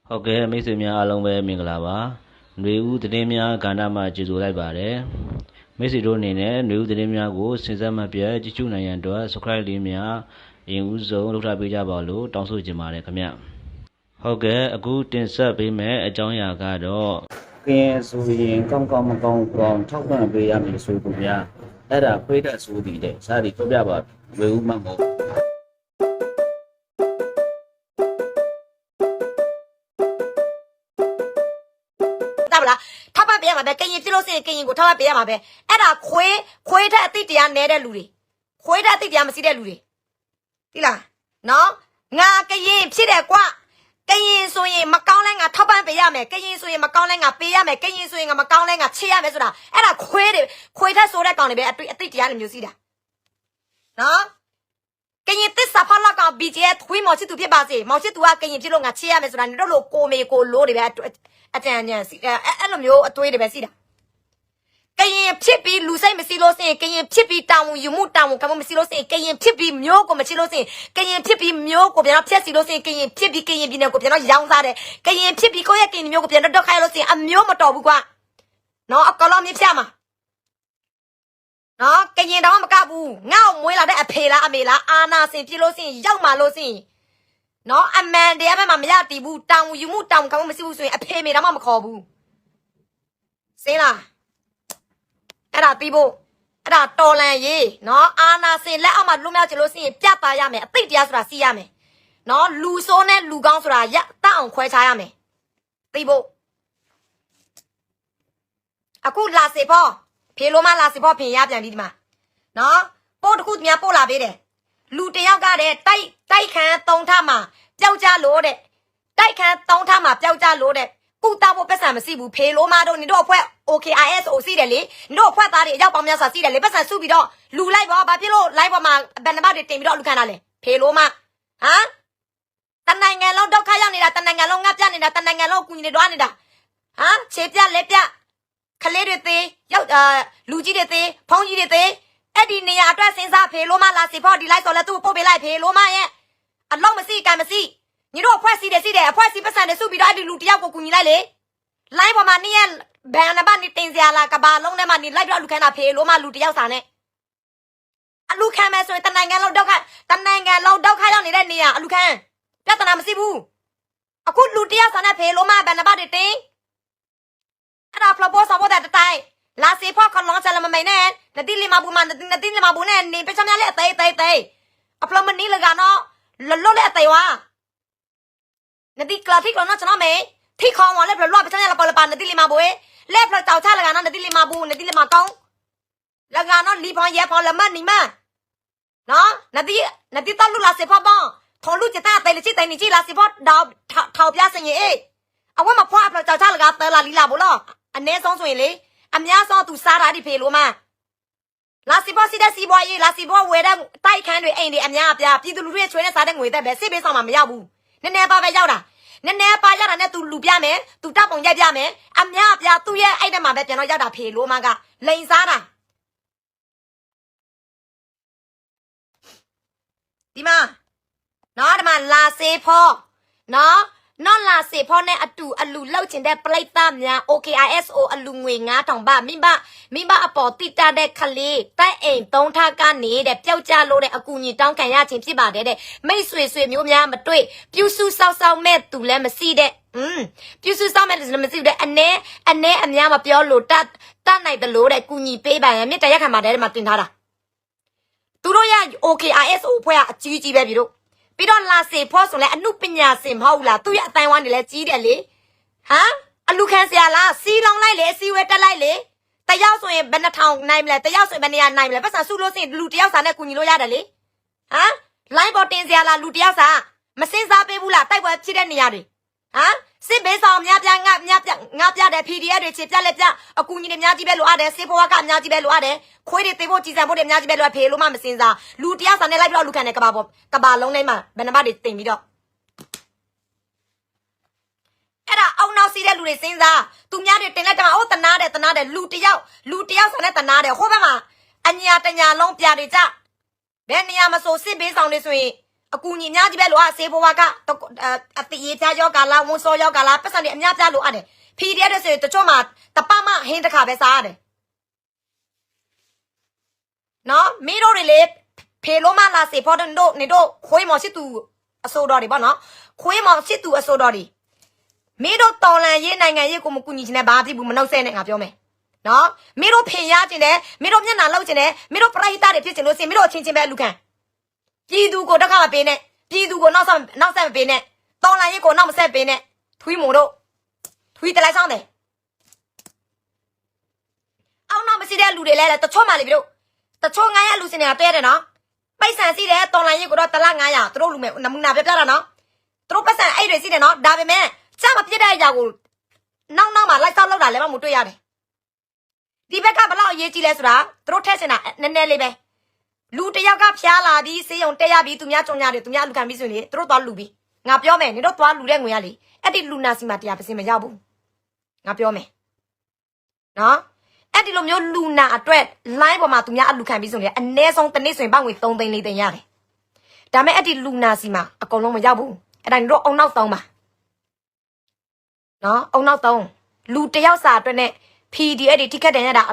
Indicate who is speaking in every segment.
Speaker 1: ဟုတ်ကဲ့မိတ်ဆွေများအားလုံးပဲမင်္ဂလာပါຫນွေဦးသတင်းများကဏ္ဍမှာကြိုဆိုလိုက်ပါတယ်မိတ်ဆွေတို့အနေနဲ့ຫນွေဦးသတင်းများကိုစဉ်ဆက်မပြတ်ကြည့်ရှုနိုင်ရန်အတွက် subscribe လေးများအရင်ဦးဆုံးလုပ်ထားပေးကြပါလို့တောင်းဆိုချင်ပါတယ်ခင်ဗျဟုတ်ကဲ့အခုတင်ဆက်ပေးမယ့်အကြောင်းအရာကတော့ကရင်ဆိုရင်ကောင်းကောင်းမကောင်းကောင်းထောက်ပံ့ပေးရမည်ဆိုသူများအဲ့ဒါခွေးတက်ဆိုသည်တဲ့စသည်ပြောပြပါຫນွေဦးမှမဟုတ်
Speaker 2: ထောက်ပံ့ပေးရမှာပဲကရင်ပြလို့စရင်ကရင်ကိုထောက်ပံ့ပေးရမှာပဲအဲ့ဒါခွေးထက်အတိတ်တရားနဲတဲ့လူတွေခွေးထက်အတိတ်တရားမရှိတဲ့လူတွေသိလားနော်ငါကရင်ဖြစ်တယ်ကွာကရင်ဆိုရင်မကောင်းလဲငါထောက်ပံ့ပေးရမယ်ကရင်ဆိုရင်မကောင်းလဲငါပေးရမယ်ကရင်ဆိုရင်ငါမကောင်းလဲငါချေရမယ်ဆိုတာအဲ့ဒါခွေးထက်ဆိုတဲ့ကောင်တွေပဲအတိတ်တရားတွေမျိုးစီးတာနော်ကရင်သစ္စာဖောက်လောက်ကောင် BGF ထွေးမော်ချစ်သူဖြစ်ပါစေမော်ချစ်သူကကရင်ဖြစ်လို့ငါချေရမယ်ဆိုတာတို့လိုကိုမေကိုလိုးတွေပဲအကြံဉာဏ်စီအဲ့လိုမျိုးအသွေးတွေပဲစီးတာကရင်ဖြစ်ပြီးလူစိတ်မစီလို့စရင်ကရင်ဖြစ်ပြီးတောင်ယူမှုတောင်ကမမစီလို့စရင်ကရင်ဖြစ်ပြီးမျိုးကိုမချလို့စရင်ကရင်ဖြစ်ပြီးမျိုးကိုပြန်တော့ဖြက်စီလို့စရင်ကရင်ဖြစ်ပြီးကရင်ပြည်နယ်ကိုပြန်တော့ရောင်းစားတယ်ကရင်ဖြစ်ပြီးကိုယ့်ရဲ့ကရင်မျိုးကိုပြန်တော့ခိုင်းလို့စရင်အမျိုးမတော်ဘူးကွာနော်အကောင်လုံးမြဖြတ်မှာနော်ကရင်တော့မကဘူးငါ့ကိုမွေးလာတဲ့အဖေလားအမေလားအာနာစင်ဖြစ်လို့စရင်ရောက်မှလို့စရင်နော်အမှန်တရားပဲမရတည်ဘူးတောင်ယူမှုတောင်ကမမရှိဘူးဆိုရင်အဖေမေတော့မခေါ်ဘူးစင်းလားအဲ့ဒါပြီးဖို့အဲ့ဒါတော်လန်ရေးနော်အာနာစင်လက်အောက်မှာလွတ်မြောက်ချင်လို့စရင်ပြတ်သားရမယ်အသိတရားဆိုတာစီးရမယ်နော်လူဆိုးနဲ့လူကောင်းဆိုတာရတတ်အောင်ခွဲခြားရမယ်ပြီးဖို့အခုလာစေဖို့ဖေလိုမလာစေဖို့ဖင်ရပြန်ပြီဒီမှာနော်ပို့တစ်ခုများပို့လာပေးတယ်လူတယောက်ကတဲ့တိုက်ခန်း3ထမှာပျောက်ကြလို့တဲ့တိုက်ခန်း3ထမှာပျောက်ကြလို့တဲ့ကုတာဖို့ပတ်စံမရှိဘူးဖေလိုမတို့နေတို့အဖွဲ့ OKISO စီးတယ်လေနေတို့အဖွဲ့သားတွေအရောက်ပေါင်းများစွာစီးတယ်လေပတ်စံစုပြီးတော့လူလိုက်ပါဘာဖြစ်လို့လိုက်ပေါ်မှာဘန်နဘတွေတင်ပြီးတော့လူခံတာလဲဖေလိုမဟမ်တနိုင်ငံလုံးဒုက္ခရောက်နေတာတနိုင်ငံလုံးငတ်ပြနေတာတနိုင်ငံလုံးကူညီနေတော့နေတာဟမ်ခြေပြလက်ပြခလေးတွေသေးရောက်လူကြီးတွေသေးဖုန်းကြီးတွေသေးအဲ့ဒီနေရာအတွက်စဉ်းစားဖေလိုမလာစီဖို့ဒီလိုက်ဆိုလဲသူ့ပို့ပေးလိုက်ဖေလိုမရဲ့အလုံးမရှိကံမရှိညီတို့အဖွဲ့စီးတယ်အဖွဲ့စီးပတ်စံတွေစုပြီးတော့အဲ့ဒီလူတယောက်ကိုကူညီလိုက်လေလိုင်းပေါ်မှာနေရဘန်နဘနေတင်စရာလားကဘာလုံးထဲမှာနေလိုက်ပြီးတော့လူခန်းတာဖေလိုမလူတယောက်စာနဲ့အလူခန်းမဲဆိုရင်တနိုင်ငံလုံးဒုက္ခရောက်နေတဲ့နေရာအလူခန်းပြဿနာမရှိဘူးအခုလူတယောက်စာနဲ့ဖေလိုမဘန်နဘတွေတင်အဲ့ဒါဖလပေါ်ဆောင်ဖို့တဲ့တိုင်လာစီဖို့ခလုံးချလမမိန်နဲ့နတိလီမဘူးမနတိလီမဘူးနဲ့နေပချမလေးအသေးအဖလမနီလကနော်လော်လေအသေးဝါနတိကလာထိကနော်ကျွန်တော်မေထိခေါင်းဝါလဲဖလလောပချမလေးပလပါနတိလီမဘူးလဲဖလတောက်ချလကနော်နတိလီမဘူးနတိလီမကောင်းလကနော်လီဖောင်းရဲဖောင်းလမနီမနော်နတိတော့လူလာစီဖို့ပေါ့ခေါ်လူချတာတဲလချတိုင်နီချီလာစီဖို့တော့ထောက်ပြစင်ရဲ့အဝမဖွာဖလတောက်ချလကတဲလာလီလာဘူးလို့အနေဆုံးဆိုရင်လေအများဆုံးသူစားတာဒီဖေလိုမလာစီဘောစီတဲ့စီဘွားရေးလာစီဘောဝယ်တဲ့တိုက်ခန်းတွေအိမ်တွေအများအပြားပြည်သူလူထုရဲ့ချွေးနဲ့စားတဲ့ငွေသက်ပဲစစ်ပေးဆောင်မှာမရောက်ဘူးနည်းနည်းပါပဲရောက်တာနည်းနည်းပါရောက်တာနဲ့သူလူပြမယ်သူတပ်ပုံရိုက်ပြမယ်အများအပြားသူ့ရဲ့အဲ့တက်မှာပဲပြန်တော့ရောက်တာဖေလိုမကလိန်စားတာဒီမှာနော်ဒီမှာလာစေဖို့နော်လာစေဖို့နဲ့အလူလောက်ချင်တဲ့ပလိတ်သားများ OKISO အလူငွေ9000ဘမိဘအပေါ်တိတတဲ့ခလေးတိုက်အိမ်3ထပ်ကနေတဲ့ပျောက်ကြလို့တဲ့အကူညီတောင်းခံရခြင်းဖြစ်ပါတယ်တဲ့မိတ်ဆွေမျိုးများမတွေ့ပြူစုဆောက်မဲ့သူလည်းမရှိတဲ့ပြူစုဆောက်မဲ့သူလည်းမရှိတဲ့အနည်းအများမပြောလို့တနိုင်တယ်လို့တဲ့ကူညီပေးပါရင်မြစ်တရက်ခံပါတယ်တဲ့မှာတင်ထားတာသူတို့ရ OKISO ဖွဲ့ကအကြီးပဲပြီတို့ပြီးတော့လာစေဖို့ဆိုလဲအမှုပညာစင်မဟုတ်လားသူ့ရဲ့အတိုင်းဝိုင်းနေလဲကြီးတယ်လေဟမ်အလူခံစရာလားစီလောင်လိုက်လေစီဝဲတက်လိုက်လေတယောက်ဆိုရင်ဘယ်နှထောင်နိုင်မလဲတယောက်ဆိုရင်ဘယ်နေရာနိုင်မလဲပတ်စံစုလို့စင်လူတယောက်စာနဲ့ကူညီလို့ရတယ်လေဟမ်လိုင်းပေါ်တင်စရာလားလူတယောက်စာမစင်စားပေးဘူးလားတိုက်ပွဲဖြစ်တဲ့နေရာတွေဟမ်စစ်ဘေးဆောင်များပြတဲ့ PDF တွေခြေပြလက်ပြအကူညီတွေများကြီးပဲလိုအပ်တယ်စေဖို့ကအများကြီးပဲလိုအပ်တယ်ခွေးတွေသိဖို့ကြည်စံဖို့တွေအများကြီးပဲလိုအပ်ဖေလို့မှမစင်စားလူတယောက်စာနဲ့လိုက်ပြီးတော့လူခံတဲ့ကဘာလုံးထဲမှာဘယ်နှမတွေတင်ပြီးတော့အဲ့ဒါအောက်နောက်စီးတဲ့လူတွေစင်စားသူများတွေတင်လိုက်တယ်မှာအိုးတနာတယ်လူတယောက်စာနဲ့တနာတယ်ဟိုဘက်မှာအညာတညာလုံးပြတွေကြဘယ်နေရာမဆိုစစ်ဘေးဆောင်တွေဆိုရင် အကူညီအများကြီးပဲလို့ဆေးဘဝကအတိရေပြယောဂါလာဝန်စောယောဂါလာပတ်စံတွေအများပြလို့အဲ့ဖီတဲ့ဆိုတချို့မှာတပမဟင်းတစ်ခါပဲစားရတယ်နော်မင်းတို့တွေလေဖေလို့မလာစေဖို့တို့နေတို့ခွေးမော်စစ်သူအစိုးတော်တွေပေါ့နော်ခွေးမော်စစ်သူအစိုးတော်တွေမင်းတို့တော်လန်ရေးနိုင်ငံရေးကိုမကူညီချင်တဲ့ဘာဖြစ်ဘူးမနှုတ်ဆက်နဲ့ငါပြောမယ်နော်မင်းတို့ဖင်ရကျင်တယ်မင်းတို့မျက်နှာလောက်ကျင်တယ်မင်းတို့ပရိသတ်တွေဖြစ်ချင်လို့စင်မင်းတို့အချင်းချင်းပဲအလူခံပြည်သူကိုတက်ခါမပေးနဲ့ပြည်သူကိုနောက်ဆက်မပေးနဲ့တော်လန်ရေးကိုနောက်မဆက်ပေးနဲ့ထွေးမို့တို့ထွေးတလိုက်ဆောင်တယ်အောက်နောက်မရှိတဲ့လူတွေလဲတချို့မှလေပြီတို့တချို့900လူစင်နေတာတွေ့ရတယ်နော်ပိတ်ဆန်စီတယ်တော်လန်ရေးကိုတော့တလ900သူတို့လူမဲ့နမူနာပြပြတာနော်သူတို့ပတ်စံအဲ့တွေစီတယ်နော်ဒါပေမဲ့စမပြစ်တဲ့အရာကိုနောက်မှာလိုက်ဆောက်လောက်တာလည်းမတွေ့ရတယ်ဒီဘက်ကဘလောက်အရေးကြီးလဲဆိုတာသူတို့ထက်စင်တာနည်းနည်းလေးပဲလူတယောက်ကဖျားလာပြီးစေးုံတက်ရပြီးသူများကြုံရတယ်သူများလူခံပြီးဆိုရင်သူတို့သွားလူပြီးငါပြောမယ်နင်တို့သွားလူတဲ့ငွေရလေအဲ့ဒီလူနာစီမှာတရားပစင်မရောက်ဘူးငါပြောမယ်နော်အဲ့ဒီလိုမျိုးလူနာအတွက် line ပေါ်မှာသူများအလူခံပြီးဆိုရင်အနည်းဆုံးတစ်နေ့ဆိုရင်ပေါင်ငွေ3သိန်း4သိန်းရတယ်ဒါပေမဲ့အဲ့ဒီလူနာစီမှာအကုန်လုံးမရောက်ဘူးအဲ့ဒါနင်တို့အုံနောက်3ပါနော်အုံနောက်3လူတယောက်စာအတွက်နဲ့ PDF တွေတိခတ်တယ်ရတာ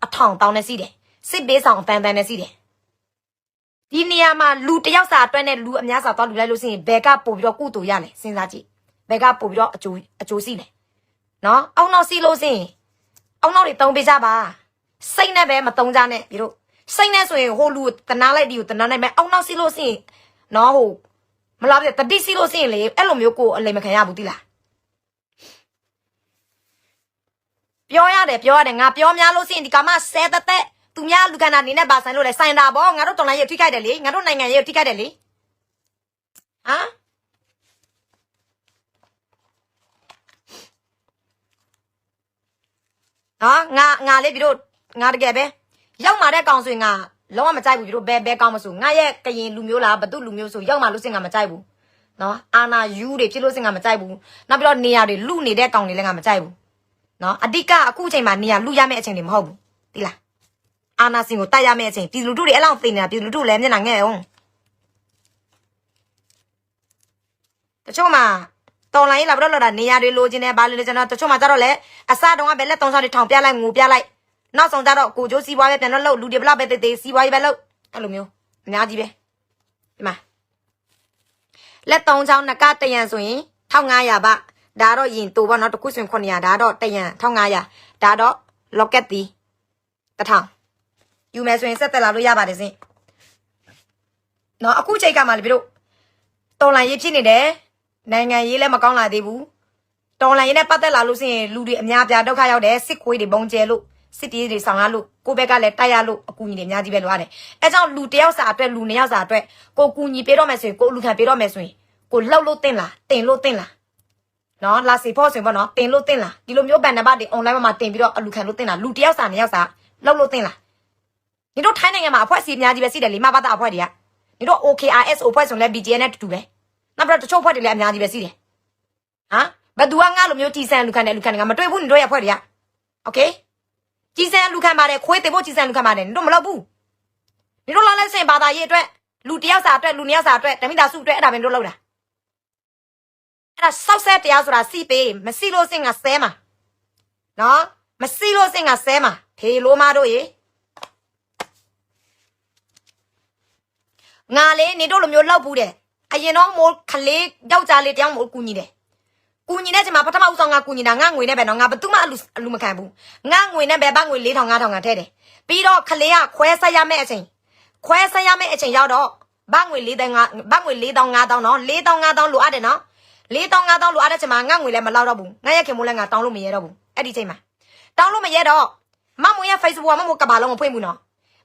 Speaker 2: အထောင်တောင်းနဲ့စီးတယ်စစ်ပေးဆောင်အပန်းနဲ့စီးတယ်ဒီနေရာမှာလူတယောက်စာအတွက်နဲ့လူအများစာတော့လူလိုက်လို့ရှိရင်ဘယ်ကပို့ပြီးတော့ကုတူရလဲစဉ်းစားကြည့်ဘယ်ကပို့ပြီးတော့အကျိုးစီးလဲနော်အောက်နောက်စီးလို့ရှိရင်အောက်နောက်တွေတုံးပေးကြပါစိတ်နဲ့ပဲမတုံးကြနဲ့ပြီးတော့စိတ်နဲ့ဆိုရင်ဟိုလူတနာလိုက်ဒီကိုတနာနိုင်မယ်အောက်နောက်စီးလို့ရှိရင်နော်ဟိုမလားပြတတိစီးလို့ရှိရင်လေအဲ့လိုမျိုးကိုအလိမ်မခံရဘူးတိလားပြောရတယ်ငါပြောများလို့ရှိရင်ဒီကမှဆဲတက်သူများလူကနာနေနဲ့ပါဆိုင်လို့လေဆိုင်တာပေါ့ငါတို့တော်လိုင်းရေးထိခိုက်တယ်လေငါတို့နိုင်ငံရေးထိခိုက်တယ်လေဟမ်နော်ငါလေးပြီးတော့ငါတကယ်ပဲရောက်มาတဲ့ကောင်ဆိုရင်ငါလုံးဝမကြိုက်ဘူးပြီးတော့ဘဲကောင်းမဆိုငါရဲ့ကရင်လူမျိုးလားဘသူလူမျိုးဆိုရောက်มาလို့စင်ငါမကြိုက်ဘူးနော်အာနာယူတွေဖြစ်လို့စင်ငါမကြိုက်ဘူးနောက်ပြီးတော့နေရာတွေလူနေတဲ့ကောင်တွေလည်းငါမကြိုက်ဘူးနော်အဓိကအခုအချိန်မှာနေရာလူရမယ့်အချိန်တွေမဟုတ်ဘူးသိလားအာနာစင်ကိုတိုက်ရမယ့်အချိန်ပြည်လူတို့တွေအဲ့လောက်သိနေတာပြည်လူတို့လည်းမျက်နှာငဲ့အောင်တချို့မှာတော်လိုင်းလာတော့လာတာနေရာတွေလိုချင်တယ်ဘာလို့လဲကျွန်တော်တချို့မှာကြတော့လေအစတုန်းကပဲလက်3ဆောင်တွေထောင်ပြလိုက်ငိုပြလိုက်နောက်ဆုံးကြတော့ကိုကျိုးစီးပွားပဲပြန်တော့လှုပ်လူတွေဘလောက်ပဲတေးစီးပွားရေးပဲလှုပ်အဲ့လိုမျိုးအများကြီးပဲဒီမှာလက်3ချောင်းနှစ်ကတရံဆိုရင်1500ပါဒါတော့ရင်တူပေါ့နော်တခုဆိုရင်900ဒါတော့တရံ1500ဒါတော့ locket တီ1000ယူမယ်ဆိုရင်ဆက်သက်လာလို့ရပါတယ်စင်နော်အခုချိန်ကမှလေပြီးတော့တော်လိုင်းရေးဖြစ်နေတယ်နိုင်ငံရေးလည်းမကောင်းလာသေးဘူးတော်လိုင်းရေးနဲ့ပတ်သက်လာလို့ရှိရင်လူတွေအများပြားဒုက္ခရောက်တယ်စစ်ခွေးတွေပုံကျဲလို့စစ်တီးတွေဆောင်ရလို့ကိုဘက်ကလည်းတိုက်ရလို့အကူအညီတွေအများကြီးပဲလိုရတယ်အဲကြောင့်လူတယောက်စာအတွက်လူ2ယောက်စာအတွက်ကိုကူညီပေးတော့မယ်ဆိုရင်ကိုလူခံပေးတော့မယ်ဆိုရင်ကိုလှုပ်လို့တင်လားတင်လို့တင်လားနော်လာစီဖို့ဆိုရင်ပေါ့နော်တင်လို့တင်လားဒီလိုမျိုးဘန်နံပါတ်တွေ online မှာတင်ပြီးတော့အလူခံလို့တင်လားလူတယောက်စာ2ယောက်စာလှုပ်လို့တင်လားညီတို့ထိုင်းနိုင်ငံမှာအဖွဲ့အစည်းအများကြီးပဲရှိတယ်လေမဘာသာအဖွဲ့တွေကညီတို့ OKRS အဖွဲ့ဆိုလဲ BGN နဲ့တူတူပဲနောက်ပြီးတော့တချို့အဖွဲ့တွေလည်းအများကြီးပဲရှိတယ်ဟမ်ဘသူကငါလိုမျိုးကြီးစံလူခံတယ်ငါမတွေ့ဘူးညီတို့ရဲ့အဖွဲ့တွေကโอเคကြီးစံလူခံပါတယ်ခွေးတင်ဖို့ကြီးစံလူခံပါတယ်ညီတို့မလုပ်ဘူးညီတို့လောက်လဲစင်ဘာသာရေးအတွက်လူတယောက်စာအတွက်လူ2ယောက်စာအတွက်တမိသားစုအတွက်အဲ့ဒါပဲညီတို့လုပ်တာအဲ့ဒါစောက်ဆက်တရားဆိုတာစီပေးမစီလို့စင်ကဆဲမှာနော်မစီလို့စင်ကဆဲမှာဖေလိုမတို့ရေငါလေနေတို့လိုမျိုးလောက်ဘူးတဲ့အရင်တော့မိုးခလေးယောက်ျားလေးတယောက်မိုးကူညီတယ်ကူညီတဲ့ချိန်မှာပထမဦးဆုံးငါကူညီတာငါငွေနဲ့ပဲနော်ငါဘသူမှအလူမခံဘူးငါငွေနဲ့ပဲငွေ4000 5000ငါထည့်တယ်ပြီးတော့ခလေးကခွဲဆက်ရမယ့်အချိန်ရောက်တော့ငွေ4000 5000နော်4000 5000လိုအပ်တယ်နော်4000 5000လိုအပ်တဲ့ချိန်မှာငါငွေလည်းမလောက်တော့ဘူးငါရက်ခင်မိုးလည်းငါတောင်းလို့မရတော့ဘူးအဲ့ဒီချိန်မှာတောင်းလို့မရတော့မမိုးရဲ့ Facebook ကမမိုးကဘာလုံးမဖွင့်ဘူးနော်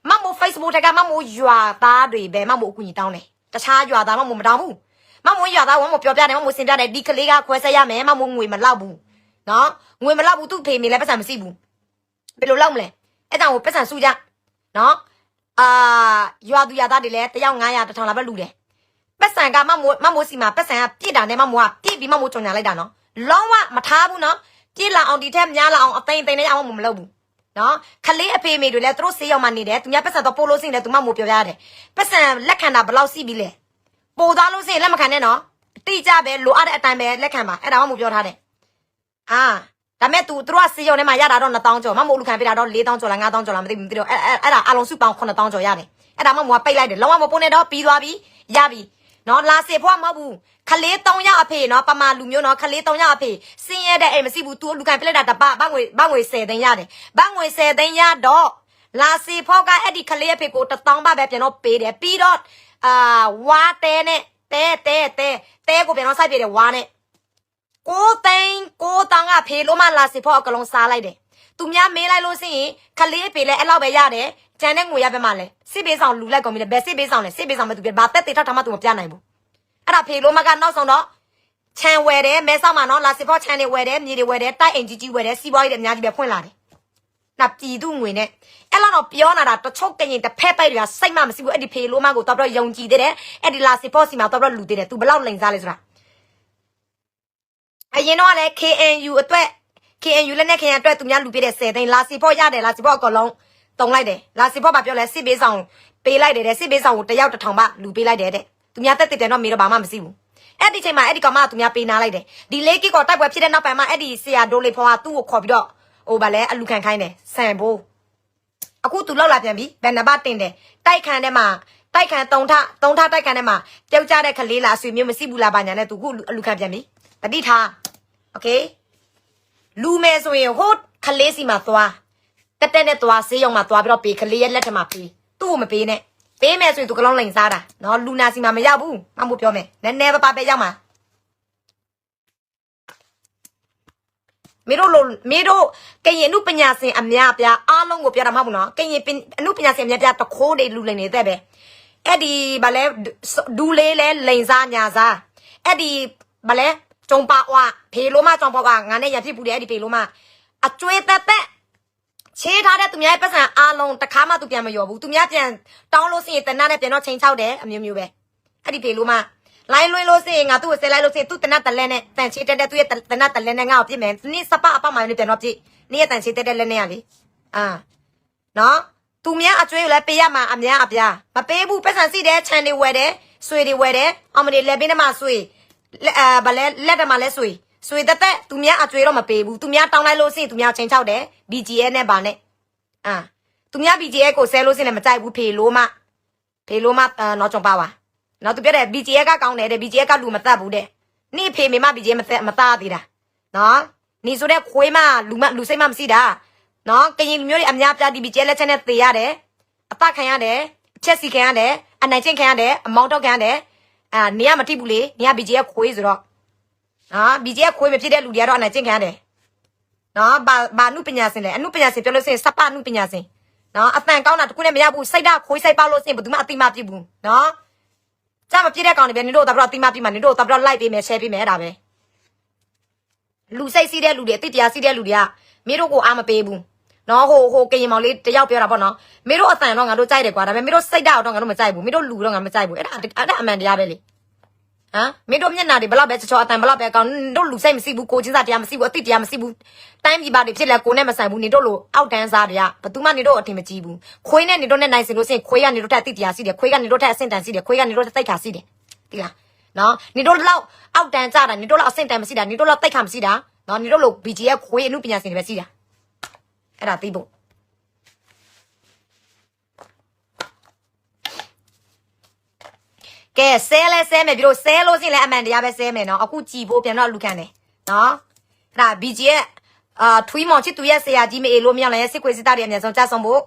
Speaker 2: မမိုး Facebook ထက်ကမမိုးရွာသားတွေပဲမမိုးအကူညီတောင်းတယ်တခြားရွာသားမမိုးမတောင်းဘူးမမိုးရွာသားဝမ်းမိုးပြောပြတယ်မမိုးစင်ပြတယ်ဒီကလေးကခွဲဆက်ရမယ်မမိုးငွေမလောက်ဘူးနော်ငွေမလောက်ဘူးသူ့ဖေမေလည်းပတ်စံမရှိဘူးဘယ်လိုလောက်မလဲအဲ့ကြောင့်ပတ်စံစုကြနော်ရွာသူရွာသားတွေလည်းတယောက်900 1000လာပဲလူတယ်ပတ်စံကမမိုးစီမှာပတ်စံကပြည့်တာနဲ့မမိုးကပြည့်ပြီးမမိုးကြုံညာလိုက်တာနော်လုံးဝမထားဘူးနော်ပြည့်လာအောင်ဒီထက်များလာအောင်အသိနဲ့အောင်မလုပ်ဘူးနော်ခလေးအဖေမေတွေလည်းသူတို့ဆေးရောက်မှနေတယ်သူများပတ်စံတော့ပို့လို့စင်တယ်သူမမိုးပြောရတယ်ပတ်စံလက်ခံတာဘယ်လောက်စီးပြီးလဲ ပိုသွားလို့စင်လက်မခံနဲ့နော်တိကျပဲလိုအပ်တဲ့အတိုင်းပဲလက်ခံပါအဲ့ဒါမှမပြောထားတယ်ဒါမဲ့သူတို့ကစီယုံထဲမှာရတာတော့2000ကျော်မမို့လူခံပေးတာတော့4000ကျော်လား5000ကျော်လားမသိဘူးမသိတော့အဲ့ဒါအလုံးစုပေါင်း9000ကျော်ရတယ်အဲ့ဒါမှမို့ပိတ်လိုက်တယ်လုံးဝမပုံနဲ့တော့ပြီးသွားပြီရပြီနော်လာစေဖို့မဟုတ်ဘူးခလေး3ရောက်အဖေနော်ပမာလူမျိုးနော်ခလေး3ရောက်အဖေစင်းရတဲ့အိမ်မရှိဘူးသူလူခံပြလိုက်တာတပဘငွေ10သိန်းရတယ်ဘငွေ10သိန်းရတော့လာစေဖို့ကအဲ့ဒီခလေးအဖေကို1000ဘပဲပြန်တော့ပေးတယ်ပြီးတော့ဝါတဲနဲ့တဲကိုပြန်တော့စိုက်ပြတယ်ဝါနဲ့9သိန်း9,000ကဖေလို့မှလာစေဖို့အကလုံးစားလိုက်တယ်သူများမေးလိုက်လို့ရှိရင်ခလေးဖေလဲအဲ့လောက်ပဲရတယ်ကျန်တဲ့ငွေရပဲမှလဲစစ်ပေးဆောင်လူလိုက်ကုန်ပြီလေဘယ်စစ်ပေးဆောင်လဲစစ်ပေးဆောင်မဲ့သူပြဘာတက်တေထထားမှသူမပြနိုင်ဘူးအဲ့ဒါဖေလို့မှကနောက်ဆုံးတော့ခြံဝယ်တယ်မဲဆောက်မှာနော်လာစေဖို့ခြံတွေဝယ်တယ်မြေတွေဝယ်တယ်တိုက်အိမ်ကြီးဝယ်တယ်စီးပွားရေးတွေအများကြီးပဲဖွင့်လာတယ်နောက်ပြည်သူငွေနဲ့အဲ့လောက်တော့ပြောနေတာတချို့ကရင်တစ်ဖက်ပိုက်တွေကစိတ်မှမရှိဘူးအဲ့ဒီဖေလို့မှကိုတော့ယုံကြည်သေးတယ်အဲ့ဒီလာစေဖို့စီမှာတော့လူသေးတယ်သူဘလောက်လိန်စားလဲဆိုတာအရင်တော့လည်း KNU အတွက် KNU လက်နဲ့ KNU အတွက်သူများလူပြတဲ့10သိန်းလာစီဖို့ရတယ်လာစီဖို့အကောင်လုံးတုံလိုက်တယ်လာစီဖို့ဘာပြောလဲစစ်ပေးဆောင်ပေးလိုက်တယ်တဲ့စစ်ပေးဆောင်ကိုတယောက်1000ပါလူပေးလိုက်တယ်တဲ့သူများတက်တယ်တော့မေတော့ဘာမှမရှိဘူးအဲ့ဒီချိန်မှာအဲ့ဒီကောင်မကသူများပေးနာလိုက်တယ်ဒီလေးကီကိုတိုက်ပွဲဖြစ်တဲ့နောက်ပိုင်းမှာအဲ့ဒီဆရာဒိုလေးဖော်ကသူ့ကိုခေါ်ပြီးတော့ဟိုဗာလဲအလူခံခိုင်းတယ်ဆန်ဘိုးအခုသူလောက်လာပြန်ပြီဘယ်နှပါတင်တယ်တိုက်ခံထဲမှာတိုက်ခံ3ထတိုက်ခံထဲမှာပျောက်ကြတဲ့ခလေးလားအဆွေမျိုးမရှိဘူးလားဘာညာနဲ့သူခုအလူခံပြန်ပြီတတိထားโอเคလူမဲဆိုရင်ဟိုခလေးစီမှာသွားတက်နဲ့သွားဆေးရုံမှာသွားပြီးတော့ပေးခလေးရဲ့လက်ထမှာပေးသူ့ကိုမပေးနဲ့ပေးမယ်ဆိုရင်သူကလုံးလိန်စားတာနော်လူနာစီမှာမရောက်ဘူးမမို့ပြောမယ်နည်းနည်းပါပဲရောက်မှာမင်းတို့ကရင်အမှုပညာရှင်အများပြအားလုံးကိုပြောတာမဟုတ်ဘူးနော်ကရင်အမှုပညာရှင်အများပြတခိုးတွေလူလိန်နေတဲ့ပဲအဲ့ဒီဗာလဲဒူလေးလဲလိန်စားညာစားအဲ့ဒီဗာလဲကျုံပါဝါဖေလိုမကျုံပါဝါငါနဲ့ရဖြစ်ဘူးလေအဲ့ဒီဖေလိုမအကျွေးတက်ချေးထားတဲ့သူများရဲ့ပတ်စံအားလုံးတခါမှသူပြန်မလျော်ဘူးသူများပြန်တောင်းလို့ရှိရင်တနတ်နဲ့ပြန်တော့ချိန်ချောက်တယ်အမျိုးမျိုးပဲအဲ့ဒီဖေလိုမလိုင်းလွင်လို့ရှိရင်ငါသူ့ကိုဆဲလိုက်လို့ရှိရင်သူ့တနတ်တလဲနဲ့တန်ချေးတက်တဲ့သူ့ရဲ့တနတ်တလဲနဲ့ငါ့ကိုပြစ်မယ်နေ့စပအပမှလည်းပြန်တော့ပြစ်နေ့ရဲ့တန်ချေးတက်တဲ့လက်နဲ့ရလေနော်သူများအကျွေးကိုလည်းပေးရမှာအများအပြားမပေးဘူးပတ်စံစီတဲ့ခြံတွေဝယ်တယ်ဆွေတွေဝယ်တယ်အောင်မတွေလက်ပင်းထဲမှာဆွေဗလဲလက်ထဲမှာလဲဆွေတက်သူများအကျွေးတော့မပေးဘူးသူများတောင်းလိုက်လို့ရှိရင်သူများချိန်ချောက်တယ် BGA နဲ့ဗာနဲ့သူများ BGA ကိုဆဲလို့ရှိရင်လည်းမကြိုက်ဘူးဖေလိုမနော်ကြုံပါဝါနော်သူပြောတယ် BGA ကကောင်းတယ်တဲ့ BGA ကလူမတတ်ဘူးတဲ့နေ့ဖေမေမ BGA မသားသေးတာနော်နေဆိုတဲ့ခွေးမလူစိတ်မမရှိတာနော်ကရင်လူမျိုးတွေအများပြတီ BGA လက်ချက်နဲ့သေရတယ်အသက်ခံရတယ်အချက်စီခံရတယ်အနိုင်ကျင့်ခံရတယ်အမောင်းတော့ခံရတယ်နေရမထိဘူးလေနေရ BGA ခွေးဆိုတော့နော် BGA ခွေးမဖြစ်တဲ့လူတွေကတော့အနိုင်ကျင့်ခံရတယ်နော်ဘာနုပညာရှင်လဲအနုပညာရှင်ပြောလို့ရှိရင်စပနုပညာရှင်နော်အတန်ကောင်းတာတခုနဲ့မရဘူးစိတ်ဓာတ်ခွေးစိတ်ပေါက်လို့ရှိရင်ဘယ်သူမှအတိမပြစ်ဘူးနော်ကြမပြစ်တဲ့ကောင်တွေပဲနင်တို့တော့အတိမပြစ်မှာနင်တို့တော့လိုက်ပေးမယ် share ပေးမယ်အဲ့ဒါပဲလူစိတ်စီးတဲ့လူတွေအတိတရားစီးတဲ့လူတွေကမင်းတို့ကိုအားမပေးဘူးနော်ဟိုကရင်မောင်လေးတယောက်ပြောတာပေါ့နော်မင်းတို့အတန်တော့ငါတို့ကြိုက်တယ်ကွာဒါပေမဲ့မင်းတို့စိတ်ဓာတ်တော့ငါတို့မကြိုက်ဘူးမင်းတို့လူတော့ငါမကြိုက်ဘူးအဲ့ဒါအမှန်တရားပဲလေမင်းတို့မျက်နှာတွေဘလောက်ပဲချောအတန်ဘလောက်ပဲကောင်းတို့လူစိတ်မရှိဘူးကိုချင်းစားတရားမရှိဘူးအတိတရားမရှိဘူးတိုင်းပြည်ပါတွေဖြစ်လဲကိုနဲ့မဆိုင်ဘူးနေတို့လိုအောက်တန်းစားတွေကဘယ်သူမှနေတို့အထင်မကြီးဘူးခွေးနဲ့နေတို့နဲ့နိုင်စင်လို့စင်ခွေးကနေတို့ထက်အတိတရားရှိတယ်ခွေးကနေတို့ထက်အဆင့်တန်ရှိတယ်ခွေးကနေတို့ထက်တိတ်ခါရှိတယ်ဒီလားနော်နေတို့လောက်အောက်တန်းကြတာနေတို့လောက်အဆင့်တန်မရှိတာနေတို့လောက်တိတ်ခါမရှိတာနော်နေတို့လို BGF ခွေးအမှုပညာရှင်တွေပဲရှိတာအဲ့ဒါသိဖို့ကဲဆဲလဲဆဲမယ်ပြီးတော့ဆဲလို့ရှိရင်လည်းအမှန်တရားပဲဆဲမယ်နော်အခုကြည်ဖို့ပြန်တော့လူခံတယ်နော်အဲ့ဒါ BGF ထွေးမောင်ချစ်သူရဲ့ဆရာကြီးမအေလို့မြောက်လည်းစစ်ခွေစစ်သားတွေအများဆုံးကြားဆုံးဖို့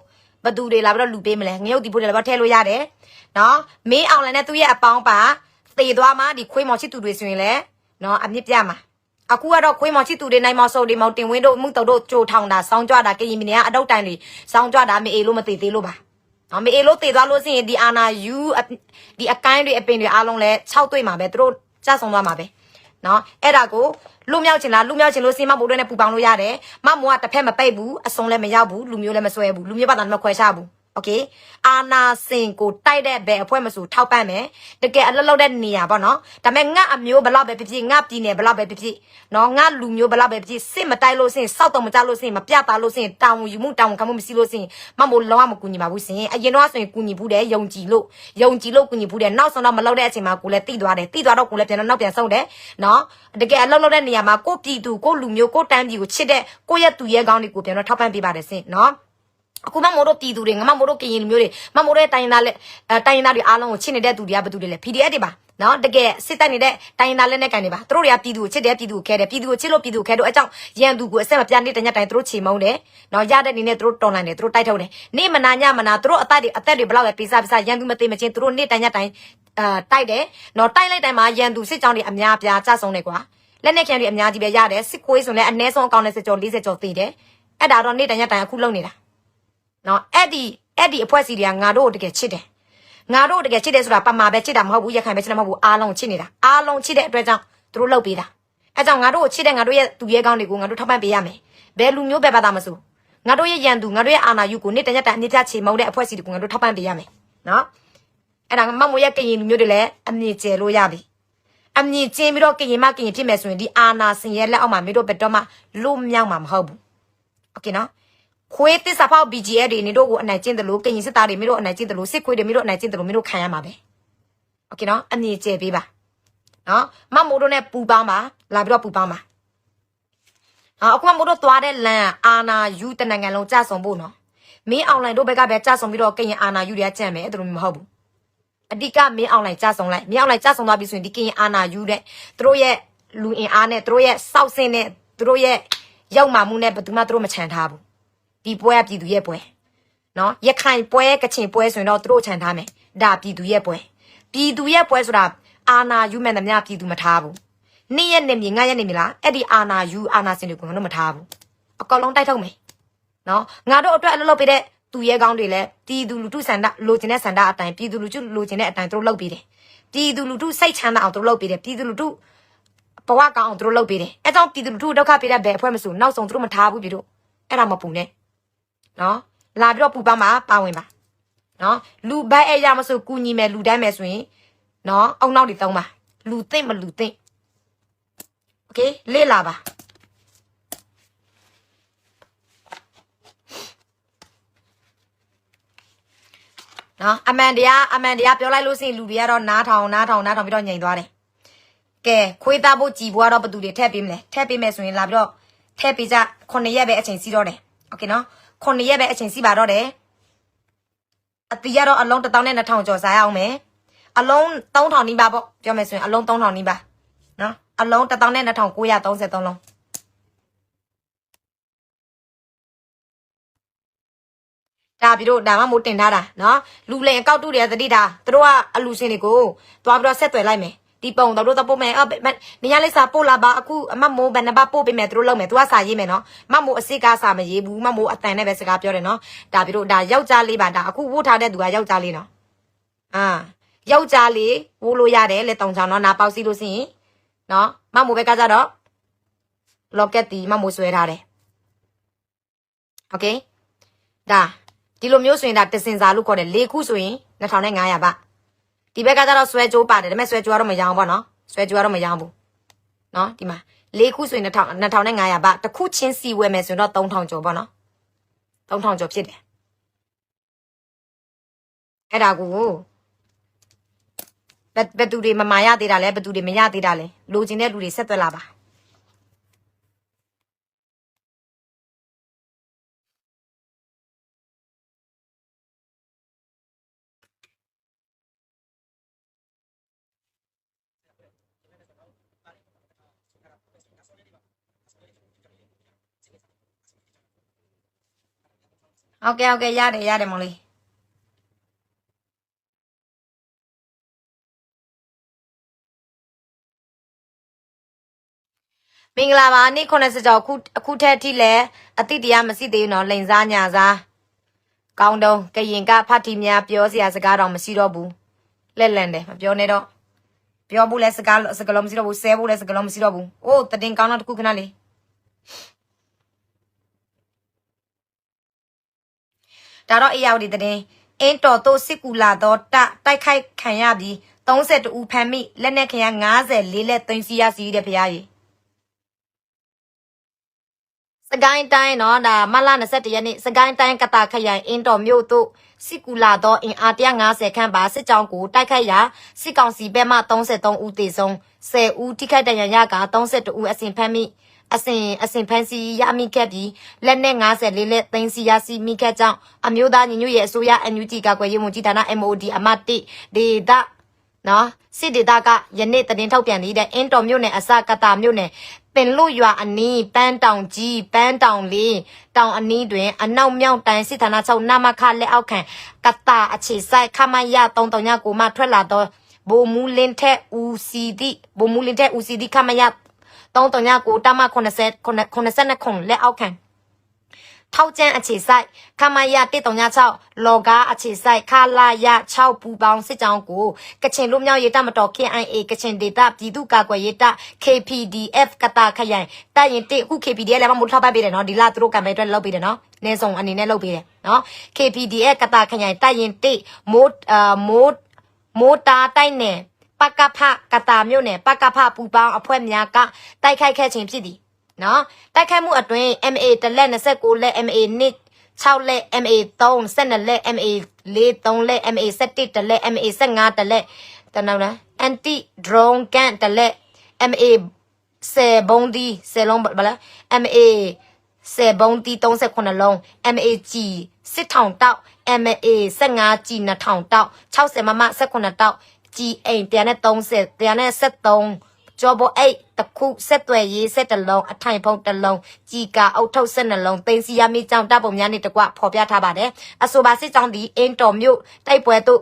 Speaker 2: ဘသူတွေလာပြီးတော့လူပေးမလဲငရုတ်ဒီဖို့တွေလာပြီးထည့်လို့ရတယ်နော်မင်းအောင်လည်းနဲ့သူ့ရဲ့အပေါင်းပါသေသွားမှဒီခွေးမောင်ချစ်သူတွေဆိုရင်လည်းနော်အမြင့်ပြမှာအခုကတော့ခွေးမောင်ချစ်သူတွေနိုင်မောင်စုံတွေမောင်တင်ဝင်းတို့မှုတုတ်တို့ကြိုထောင်တာစောင်းကြတာကရင်မင်းကအတုတ်တိုင်တွေစောင်းကြတာမအေလို့မသေးသေးလို့ပါနော်မအေလို့သေသွားလို့ရှိရင်ဒီအာနာယူဒီအကိုင်းတွေအပင်တွေအားလုံးလဲ6တွေ့မှာပဲသူတို့ကြဆုံသွားမှာပဲနော်အဲ့ဒါကိုလူမြောက်ချင်လားလူမြောက်ချင်လို့စင်မမိုးတွေနဲ့ပူပေါင်းလို့ရတယ်မမိုးကတစ်ဖက်မပိတ်ဘူးအစုံလည်းမရောက်ဘူးလူမျိုးလည်းမဆွဲဘူးလူမျိုးပါတာလည်းမခွဲချဘူးโอ okay အာနာစင်ကိုတိုက်တဲ့ဘယ်အဖွဲ့မဆိုထောက်ပံ့မယ်တကယ်အလုပ်လုပ်တဲ့နေရာပေါ့နော်ဒါပေမဲ့ငါအမျိုးဘလောက်ပဲဖြစ်ဖြစ်ငါပြည်နယ်ဘလောက်ပဲဖြစ်ဖြစ်နော်ငါလူမျိုးဘလောက်ပဲဖြစ်ဖြစ်စစ်မတိုက်လို့စင်စောက်တော့မကြလို့စင်မပြတာလို့စင်တောင်းယူမှုတောင်းခံမှုမရှိလို့စင်မမို့လောမကူညီပါဘူးစင်အရင်တော့ဆိုရင်ကူညီဘူးတယ်ယုံကြည်လို့ကူညီဘူးတယ်နောက်ဆုံးတော့မလုပ်တဲ့အချိန်မှာကိုလည်းတိသွားတယ်တိသွားတော့ကိုလည်းပြန်တော့နောက်ပြန်ဆုံးတယ်နော်တကယ်အလုပ်လုပ်တဲ့နေရာမှာကိုပြည်သူကိုလူမျိုးကိုတန်းပြည်ကိုချစ်တဲ့ကိုရဲ့သူရဲ့ကောင်းတွေကိုပြန်တော့ထောက်ပံ့ပေးပါတယ်စင်နော်အခုမမို့တို့ပြည်သူတွေငမမို့တို့ကရင်လူမျိုးတွေမမို့တဲ့တိုင်းသားတွေအားလုံးကိုချစ်နေတဲ့သူတွေကဘာတူတွေလဲ PDF တွေပါနော်တကယ်စစ်တပ်နေတဲ့တိုင်းသားလက်နဲ့ကန်တွေပါသူတို့တွေကပြည်သူကိုချစ်တယ်ပြည်သူကိုခဲတယ်ပြည်သူကိုချစ်လို့ပြည်သူကိုခဲတော့အကြောင်းရန်သူကိုအဆက်မပြနေတဲ့ညတိုင်းသူတို့ချေမုန်းတယ်နော်ရတဲ့နေနဲ့သူတို့တော်လန်တယ်သူတို့တိုက်ထုတ်တယ်နေမနာညမနာသူတို့အသက်တွေဘလောက်ပဲပေးစားရန်သူမသိမချင်းသူတို့နေတိုင်းညတိုင်းတိုက်တယ်နော်တိုက်လိုက်တိုင်းမှာရန်သူစစ်ကြောင်းတွေအများပြားကြဆုံးတယ်ကွာလက်နဲ့ခံတွေအများကြီးပဲရတယ်စစ်ခွေးဆိုလည်းအနည်းဆုံးအကောင့်နဲ့စစ်ကြော40ကျော်သေးတယ်အဲ့ဒါတော့နေတိုင်းညတိုင်းအခုလုံနေတာနော်အဲ့ဒီအဖွဲ့အစည်းတွေကငါတို့တကယ်ချစ်တယ်ငါတို့တကယ်ချစ်တယ်ဆိုတာပမာပဲချစ်တာမဟုတ်ဘူးရခိုင်ပဲချစ်တာမဟုတ်ဘူးအားလုံးချစ်နေတာအားလုံးချစ်တဲ့အတွက်ကြောင့်သူတို့လှုပ်ပေးတာအဲကြောင့်ငါတို့ကိုချစ်တဲ့ငါတို့ရဲ့သူရဲကောင်းတွေကိုငါတို့ထောက်ပံ့ပေးရမယ်ဘယ်လူမျိုးပဲဘာသာမဆိုငါတို့ရဲ့ရန်သူငါတို့ရဲ့အာဏာယူကိုနေ့တရက်တိုင်အမြင့်ပြချေမုန်းတဲ့အဖွဲ့အစည်းတွေကိုငါတို့ထောက်ပံ့ပေးရမယ်နော်အဲ့ဒါမမို့ရဲ့ကရင်လူမျိုးတွေလည်းအမြင့်ကျဲလို့ရပြီအမြင့်ကျင်းပြီးတော့ကရင်ဖြစ်မယ်ဆိုရင်ဒီအာဏာစင်ရဲ့လက်အောက်မှာမင်းတို့ဘယ်တော့မှလွတ်မြောက်မှာမဟုတ်ဘူးโอเคနော်ခွေးသစ္စာဖောက် BGF တွေနေတို့ကိုအနိုင်ကျင့်တယ်လို့ကရင်စစ်သားတွေမင်းတို့အနိုင်ကျင့်တယ်လို့စစ်ခွေးတွေမင်းတို့အနိုင်ကျင့်တယ်လို့မင်းတို့ခံရမှာပဲโอเคနော်အမြင်ကျဲပေးပါနော်မမိုးတို့နဲ့ပူပေါင်းပါလာပြီးတော့ပူပေါင်းပါအခုမမိုးတို့သွားတဲ့လမ်းအာနာယူတနိုင်ငံလုံးကြဆုံဖို့နော်မင်းအွန်လိုင်းတို့ဘက်ကပဲကြဆုံပြီးတော့ကရင်အာနာယူတွေကကြံ့မယ်အဲ့လိုမျိုးမဟုတ်ဘူးအဓိကမင်းအွန်လိုင်းကြဆုံလိုက်မင်းအွန်လိုင်းကြဆုံသွားပြီဆိုရင်ဒီကရင်အာနာယူတဲ့သူတို့ရဲ့လူအင်အားနဲ့သူတို့ရဲ့စောက်စင်းနဲ့သူတို့ရဲ့ရောက်မှမှုနဲ့ဘယ်သူမှသူတို့မချန်ထားဘူးဒီပွဲကပြည်သူရဲ့ပွဲနော်ရခိုင်ပွဲကချင်ပွဲဆိုရင်တော့သူတို့ချန်ထားမယ်ဒါပြည်သူရဲ့ပွဲဆိုတာအာနာယူမဲ့သမျှပြည်သူမထားဘူးနေ့ရက်နေမြေငါရက်နေမြေလားအဲ့ဒီအာနာယူအာနာစင်တွေကိုငါတို့မထားဘူးအကောင်လုံးတိုက်ထုတ်မယ်နော်ငါတို့အတွက်အလုပ်လုပ်ပေးတဲ့သူရဲကောင်းတွေလည်းပြည်သူလူထုစန္ဒလိုချင်တဲ့စန္ဒအတိုင်းပြည်သူလူထုလိုချင်တဲ့အတိုင်းသူတို့လုပ်ပေးတယ်ပြည်သူလူထုစိတ်ချမ်းသာအောင်သူတို့လုပ်ပေးတယ်ပြည်သူလူထုဘဝကောင်းအောင်သူတို့လုပ်ပေးတယ်အဲကြောင့်ပြည်သူလူထုဒုက္ခပေးတဲ့ဘယ်အဖွဲ့မဆိုနောက်ဆုံးသူတို့မထားဘူးပြည်တို့အဲ့ဒါမပူနဲ့နော်လာပြီးတော့ပူပန်းပါဝင်ပါနော်လူဘဲအဲ့ရမဆိုကူညီမယ်လူတိုင်းမယ်ဆိုရင်နော်အုံနောက်တွေတုံးပါလူသိမ့်မလူသိမ့်โอเคလေ့လာပါနော်အမှန်တရားပြောလိုက်လို့ရှိရင်လူတွေကတော့နားထောင်ပြီးတော့ညင်သွားတယ်ကဲခွေးသားဖို့ကြည်ဖို့ကတော့ဘသူတွေထည့်ပေးမလဲထည့်ပေးမယ်ဆိုရင်လာပြီးတော့ထည့်ပေးကြ9ရက်ပဲအချိန်စီးတော့တယ်โอเคနော်9ရက်ပဲအချိန်စီးပါတော့တယ်အတီးကတော့အလုံး1200ကျော်စားရအောင်မယ်အလုံး3000နီးပါပေါ့ပြောမယ်ဆိုရင်အလုံး3000နီးပါနော်အလုံး12,933လုံးဒါပြီးတော့ဒါမှမို့တင်ထားတာနော်လူလင်အကောက်တုတွေကသတိတာသူတို့ကအလူရှင်တွေကိုသွားပြီးတော့ဆက်သွယ်လိုက်မယ်ဒီပုံတို့တော့ပို့မယ်နေရလေးစာပို့လာပါအခုအမမိုးဘယ်နှပါပို့ပေးမယ်သူတို့လုပ်မယ်သူကစာရေးမယ်နော်မမိုးအစစ်ကားစာမရေးဘူးမမိုးအတန်နဲ့ပဲစကားပြောတယ်နော်ဒါပြီးတော့ဒါယောက်ျားလေးပါဒါအခုဝတ်ထားတဲ့သူကယောက်ျားလေးနော်ယောက်ျားလေးဝိုးလို့ရတယ်လေတောင်ချောင်းနော်နာပေါက်စီလို့ရှိရင်နော်မမိုးပဲကကြတော့ locket တီမမိုးဆွဲထားတယ်โอเคဒါဒီလိုမျိုးဆိုရင်ဒါတစင်စာလို့ခေါ်တယ်၄ခုဆိုရင်2500ပါဒီဘက်ကကျတော့ဆွဲကြိုးပါတယ်ဒါပေမဲ့ဆွဲကြိုးကတော့မရောင်းပေါ့နော်ဆွဲကြိုးကတော့မရောင်းဘူးနော်ဒီမှာ၄ခုဆိုရင်2500ပါတစ်ခုချင်းစီဝယ်မယ်ဆိုရင်တော့3000ကျော်ပေါ့နော်3000ကျော်ဖြစ်တယ်အဲ့ဒါကိုဘယ်သူတွေမမာရသေးတာလဲဘယ်သူတွေမရသေးတာလဲလိုချင်တဲ့လူတွေဆက်သွယ်လာပါဟုတ်ကဲ့ရတယ်မောင်လေးမင်္ဂလာပါနေ့90ကျော်အခုထက်ထိလဲအတိတရားမရှိသေးဘူးနော်လိန်စားညာစားကောင်းတုံးကရင်ကဖတ်တီများပြောစရာစကားတော့မရှိတော့ဘူးလက်လန်တယ်မပြောနဲ့တော့ပြောဖို့လဲစကားလုံးမရှိတော့ဘူးဆဲဖို့လဲစကားလုံးမရှိတော့ဘူးအိုးတတင်ကောင်းတော့တခုခဏလေး တော့အေးရောက်ဒီတဲ့အင်းတော်တို့စစ်ကူလာတော့တိုက်ခိုက်ခံရပြီး32ဦးဖမ်းမိလက်နက်ခင်ရ54လက်သိမ်းစီရစီတဲ့ဖရားကြီးစကိုင်းတိုင်းနော်ဒါမလ21ရက်နေ့စကိုင်းတိုင်းကတာခရိုင်အင်းတော်မြို့တို့စစ်ကူလာတော့အင်အား150ခန့်ပါစစ်ကြောင်းကိုတိုက်ခိုက်ရာစစ်ကောင်စီဘက်မှ33ဦးသေဆုံး10ဦးထိခိုက်ဒဏ်ရာရက32ဦးအစဉ်ဖမ်းမိအစဉ်ဖမ်းဆီးရမိခဲ့ပြီးလက်နက်54လက်သိမ်းစီရစီမိခဲ့ကြောင်းအမျိုးသားညီညွတ်ရေးအစိုးရ NUG ကာကွယ်ရေးဝန်ကြီးဌာန MOD အမတ်1ဒေသနော်စစ်ဒေသကယနေ့တရင်ထုတ်ပြန်နေတဲ့အင်းတော်မြို့နယ်အစကတာမြို့နယ်ပင်လို့ရွာအနီးပန်းတောင်ကြီးပန်းတောင်လေးတောင်အနီးတွင်အနောက်မြောက်တိုင်းစစ်ဌာနချုပ်နမခလက်အောက်ခံကတာအခြေဆိုင်ခမရ339မှထွက်လာသောဘိုမူလင်းထက်ဦးစီဒီခမရ339တမ89လက်အောက်ခံထောက်ကျန်းအခြေဆိုင်ခမရ136လော်ကားအခြေဆိုင်ခလာရ6ပူပေါင်းစစ်ကြောင်းကိုကချင်လူမျိုးရေးတပ်မတော် KIA ကချင်ဒေသပြည်သူ့ကာကွယ်ရေးတပ် KPDF ကတာခရိုင်တပ်ရင်1ခု KPDF လည်းမမို့ထောက်ပံ့ပေးတယ်နော်ဒီလသူတို့ကံပဲအတွက်လုပ်ပေးတယ်နော်နေဆောင်အနေနဲ့လုပ်ပေးတယ်နော် KPDF ကတာခရိုင်တပ်ရင်1မိုးတာတိုက်နယ်ပကဖကတာမြို့နယ်ပကဖပူပေါင်းအဖွဲ့များကတိုက်ခိုက်ခဲ့ခြင်းဖြစ်သည်နော်တိုက်ခိုက်မှုအတွင်း MA တလက်29လက် MA 2 6လက် MA 3 12လက် MA 4 3လက် MA 17တလက် MA 15တလက်တနောက်လား anti drone gun တလက် MA 10ဘုံဒီ10လုံးဗလား MA 10ဘုံဒီ39လုံး MA ကြီးစစ်ထောင်တောက် MA 15ကြီး2000တောက်60မမ18တောက်ကြီးအိမ်130ကျော်ပေါ်အိတ်တခုဆက်သွယ်ရေးဆက်တလုံးအထိုင်ဖုံးတလုံးကြီးကအုတ်ထုတ်ဆက်နှလုံးသိန်းစီရမိကြောင်တပ်ပုံများနဲ့တကွဖော်ပြထားပါတယ်အဆိုပါစစ်ကြောင်းဒီအင်းတော်မြို့တိုက်ပွဲတို့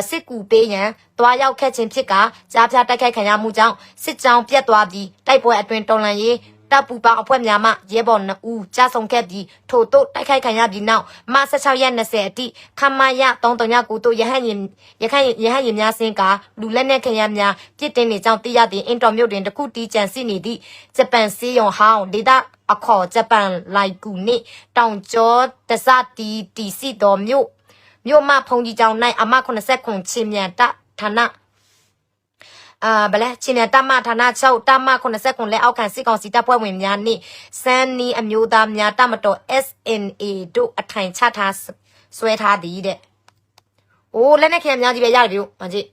Speaker 2: စစ်ကူပေးရန်တွားရောက်ခဲ့ခြင်းဖြစ်ကကြားပြတိုက်ခိုက်ခံရမှုကြောင့်စစ်ကြောင်းပြတ်သွားပြီးတိုက်ပွဲအတွင်တော်လန်ရေးတပ်ပူပေါင်းအဖွဲ့များမှရဲဘော်2ဦးကြာဆုံးခဲ့ပြီးထို့တို့တိုက်ခိုက်ခံရပြီးနောက်မ16ရက်20အထိခမရ339တို့ရဟန်းရင်များစင်းကလူလက်နက်ခင်ရများပြစ်တင်နေကြောင်းသိရသည့်အင်တော်မြို့တွင်တခုတီးကြံစီနေသည့်ဂျပန်စီယုံဟောင်းဒေသအခေါ်ဂျပန်လိုက်ကူနှင့်တောင်ကျော်တစတီစီတော်မြို့မှဖုန်ကြီးကျောင်း၌အမ89ချင်းမြန်တဌာနဗလဲချင်းတမဌာန6တမ89လက်အောက်ခံစစ်ကောင်စီတပ်ဖွဲ့ဝင်များနှင့်စန်းနီအမျိုးသားများတမတော် SNA တို့အထိုင်ချထားဆွဲထားသည်တဲ့။အိုးလက်နဲ့ခင်များကြီးပဲရတယ်ဗျ။မကြည့်။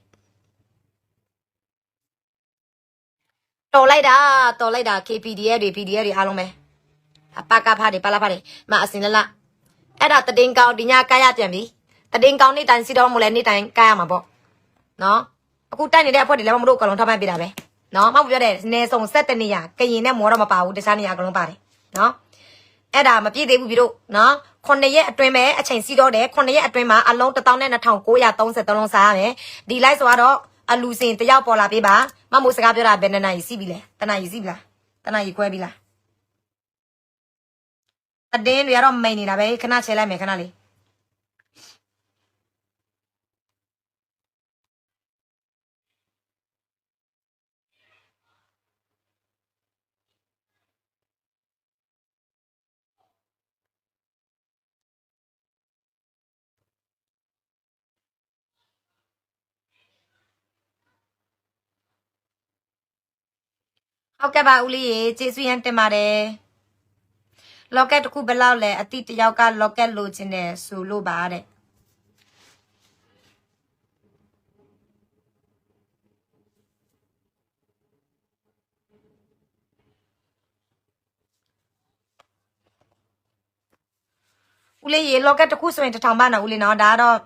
Speaker 2: တော်လိုက်တာ KPDF တွေ PDF တွေအားလုံးပဲ။အပကဖားတွေပလာဖားတွေမအစင်လလအဲ့ဒါတည်င်းကောင်းဒီညကားရပြန်ပြီ။တည်င်းကောင်းနေ့တိုင်းစီတော်မလဲနေ့တိုင်းကားရမှာပေါ့။နော်။အခုတိုက်နေတဲ့အဖွဲတွေလည်းမတို့အကောင်လုံးထောက်ပံ့ပေးတာပဲနော်မောက်ပြောတဲ့နေစုံ7နေရကရင်နဲ့မောတော့မပါဘူးတခြားနေရာအကောင်လုံးပါတယ်နော်အဲ့ဒါမပြည့်သေးဘူးပြီတို့နော်9ရက်အတွင်းပဲအချိန်စီတော့တယ်9ရက်အတွင်းမှာအလုံး12933လုံးစားရမယ်ဒီလိုက်ဆိုတော့အလူစင်တယောက်ပေါ်လာပေးပါမမိုးစကားပြောတာဘယ်နှစ်နာရီစီးပြီလဲတနာရီစီးပြီလားတနာရီခွဲပြီလားအတင်းတွေကတော့မိန်နေတာပဲခဏချဲလိုက်မယ်ခဏလေးဟုတ်ကဲ့ပါဦးလေးရေကျေးဇူးရမ်းတင်ပါတယ်လော့ကက်တစ်ခုဘယ်လောက်လဲအတိတယောက်ကလော့ကက်လိုချင်တယ်ဆိုလို့ပါတဲ့ဦးလေးရေလော့ကက်တစ်ခုဆိုရင်1000ပါနော်ဦးလေးနော်ဒါတော့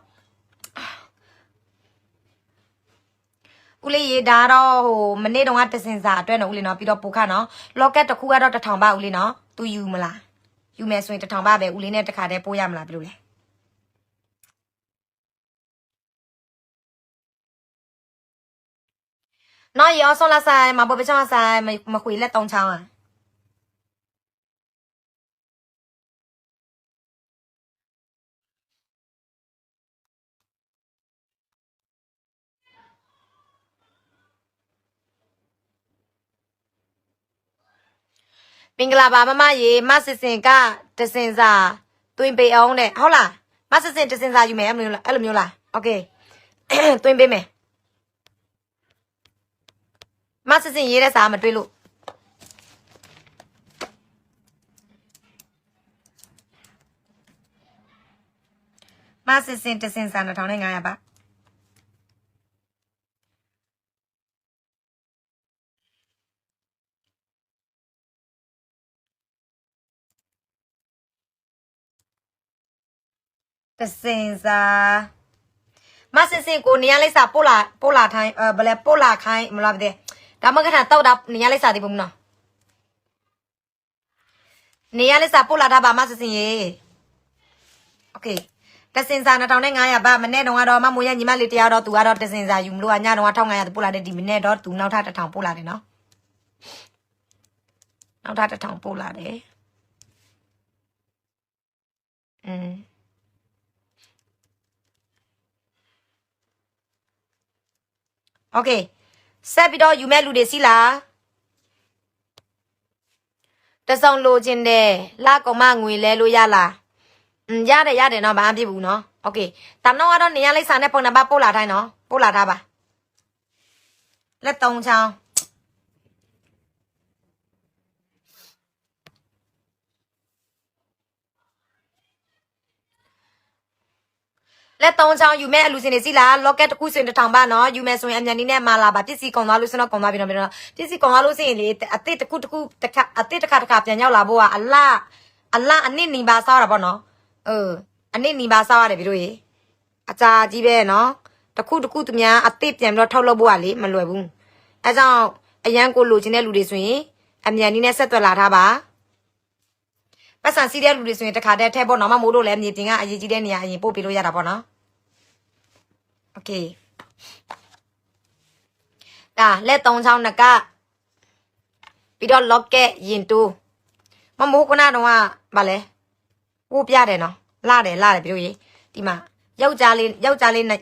Speaker 2: ဦးလေးရေဒါတော့ဟိုမနေ့တုန်းကတစင်စာအတွက်နော်ဦးလေးနော်ပြီးတော့ပိုခါနော်လော့ကက်တစ်ခုကတော့1000ပါဦးလေးနော်သူယူမလားယူမယ်ဆိုရင်1000ပါပဲဦးလေးနဲ့တခါတည်းပို့ရမလားဘယ်လိုလဲနော်ရောဆုံးလာဆိုင်မပေါ်ပချောင်းဆိုင်မခွေလက်3ချောင်းอ่ะမင်္ဂလာပါမမရေမစစ်စင်ကတစင်စာတွင်ပေအောင်တဲ့ဟုတ်လား မဆစ်စင်တစင်စာယူမယ်အဲ့လိုမျိုးလားโอเคတွင်းပေးမယ်မဆစ်စင်ရေးတဲ့စာမတွေ့လို့မဆစ်စင်တစင်စာ2500ပါတစင်စာမဆစ်စင်ကိုနေရလိုက်စာပို့လာထိုင်းဘယ်လဲပို့လာခိုင်းမလားတဲ့ဒါမှခဏတောက်တာနေရလိုက်စာဒီပုံမနော်နေရလိုက်စာပို့လာတာပါမဆစ်စင်ရေโอเคတစင်စာ2500ပါမနေ့တုန်းကတော့မမိုးရညီမလေးတရားတော့သူကတော့တစင်စာယူမလို့ညတုန်းက1500ပို့လာတဲ့ဒီမနေ့တော့သူနောက်ထပ်1000ပို့လာတယ်နော်နောက်ထပ်1000ပို့လာတယ်โอเคဆက်ပြီးတော့ယူမဲ့လူတွေစီလားတစုံလိုချင်တယ်လာကောင်မငွေလဲလို့ရလားရတယ်နော်ဘာမှမဖြစ်ဘူးနော်โอเคတမ်တော့ကတော့နေရလိုက်စာနဲ့ပုံနံပါတ်ပို့လာတိုင်းနော်ပို့လာထားပါလက်3ချောင်းလက်3ချောင်းယူမဲ့အလူစင်တွေစီလား locket တစ်ခုဆိုရင်1000ပါနော်ယူမဲ့ဆိုရင်အမြန်နည်းနဲ့မှာလာပါပစ္စည်းကုန်သွားလို့စတော့ကုန်သွားပြီနော်ပစ္စည်းကုန်သွားလို့စရင်လေအသစ်တစ်ခုတစ်ခါအသစ်တစ်ခါပြန်ရောက်လာဖို့ကအလားအနစ်နီပါစားတာပေါ့နော်အနစ်နီပါစားရတယ်ပြီတို့ရေအကြာကြီးပဲနော်တစ်ခုသူများအသစ်ပြန်ပြီးတော့ထုတ်လုပ်ဖို့ကလေမလွယ်ဘူးအဲကြောင့်အရန်ကိုလိုချင်တဲ့လူတွေဆိုရင်အမြန်နည်းနဲ့ဆက်သွယ်လာထားပါပတ်စံစီးတဲ့လူတွေဆိုရင်တစ်ခါတည်းထဲပေါ့နော်မမိုးလို့လည်းမြေပြင်ကအရေးကြီးတဲ့နေရာအရင်ပို့ပေးလို့ရတာပေါ့နော်โอเคဒါလက်3ချောင်းနကပြီးတော့ locket ရင်တူမမိုးကနာတော့ဗာလဲပို့ပြတယ်နော်လာတယ်ပြီးတော့ရေဒီမှာယောက်ျားလေး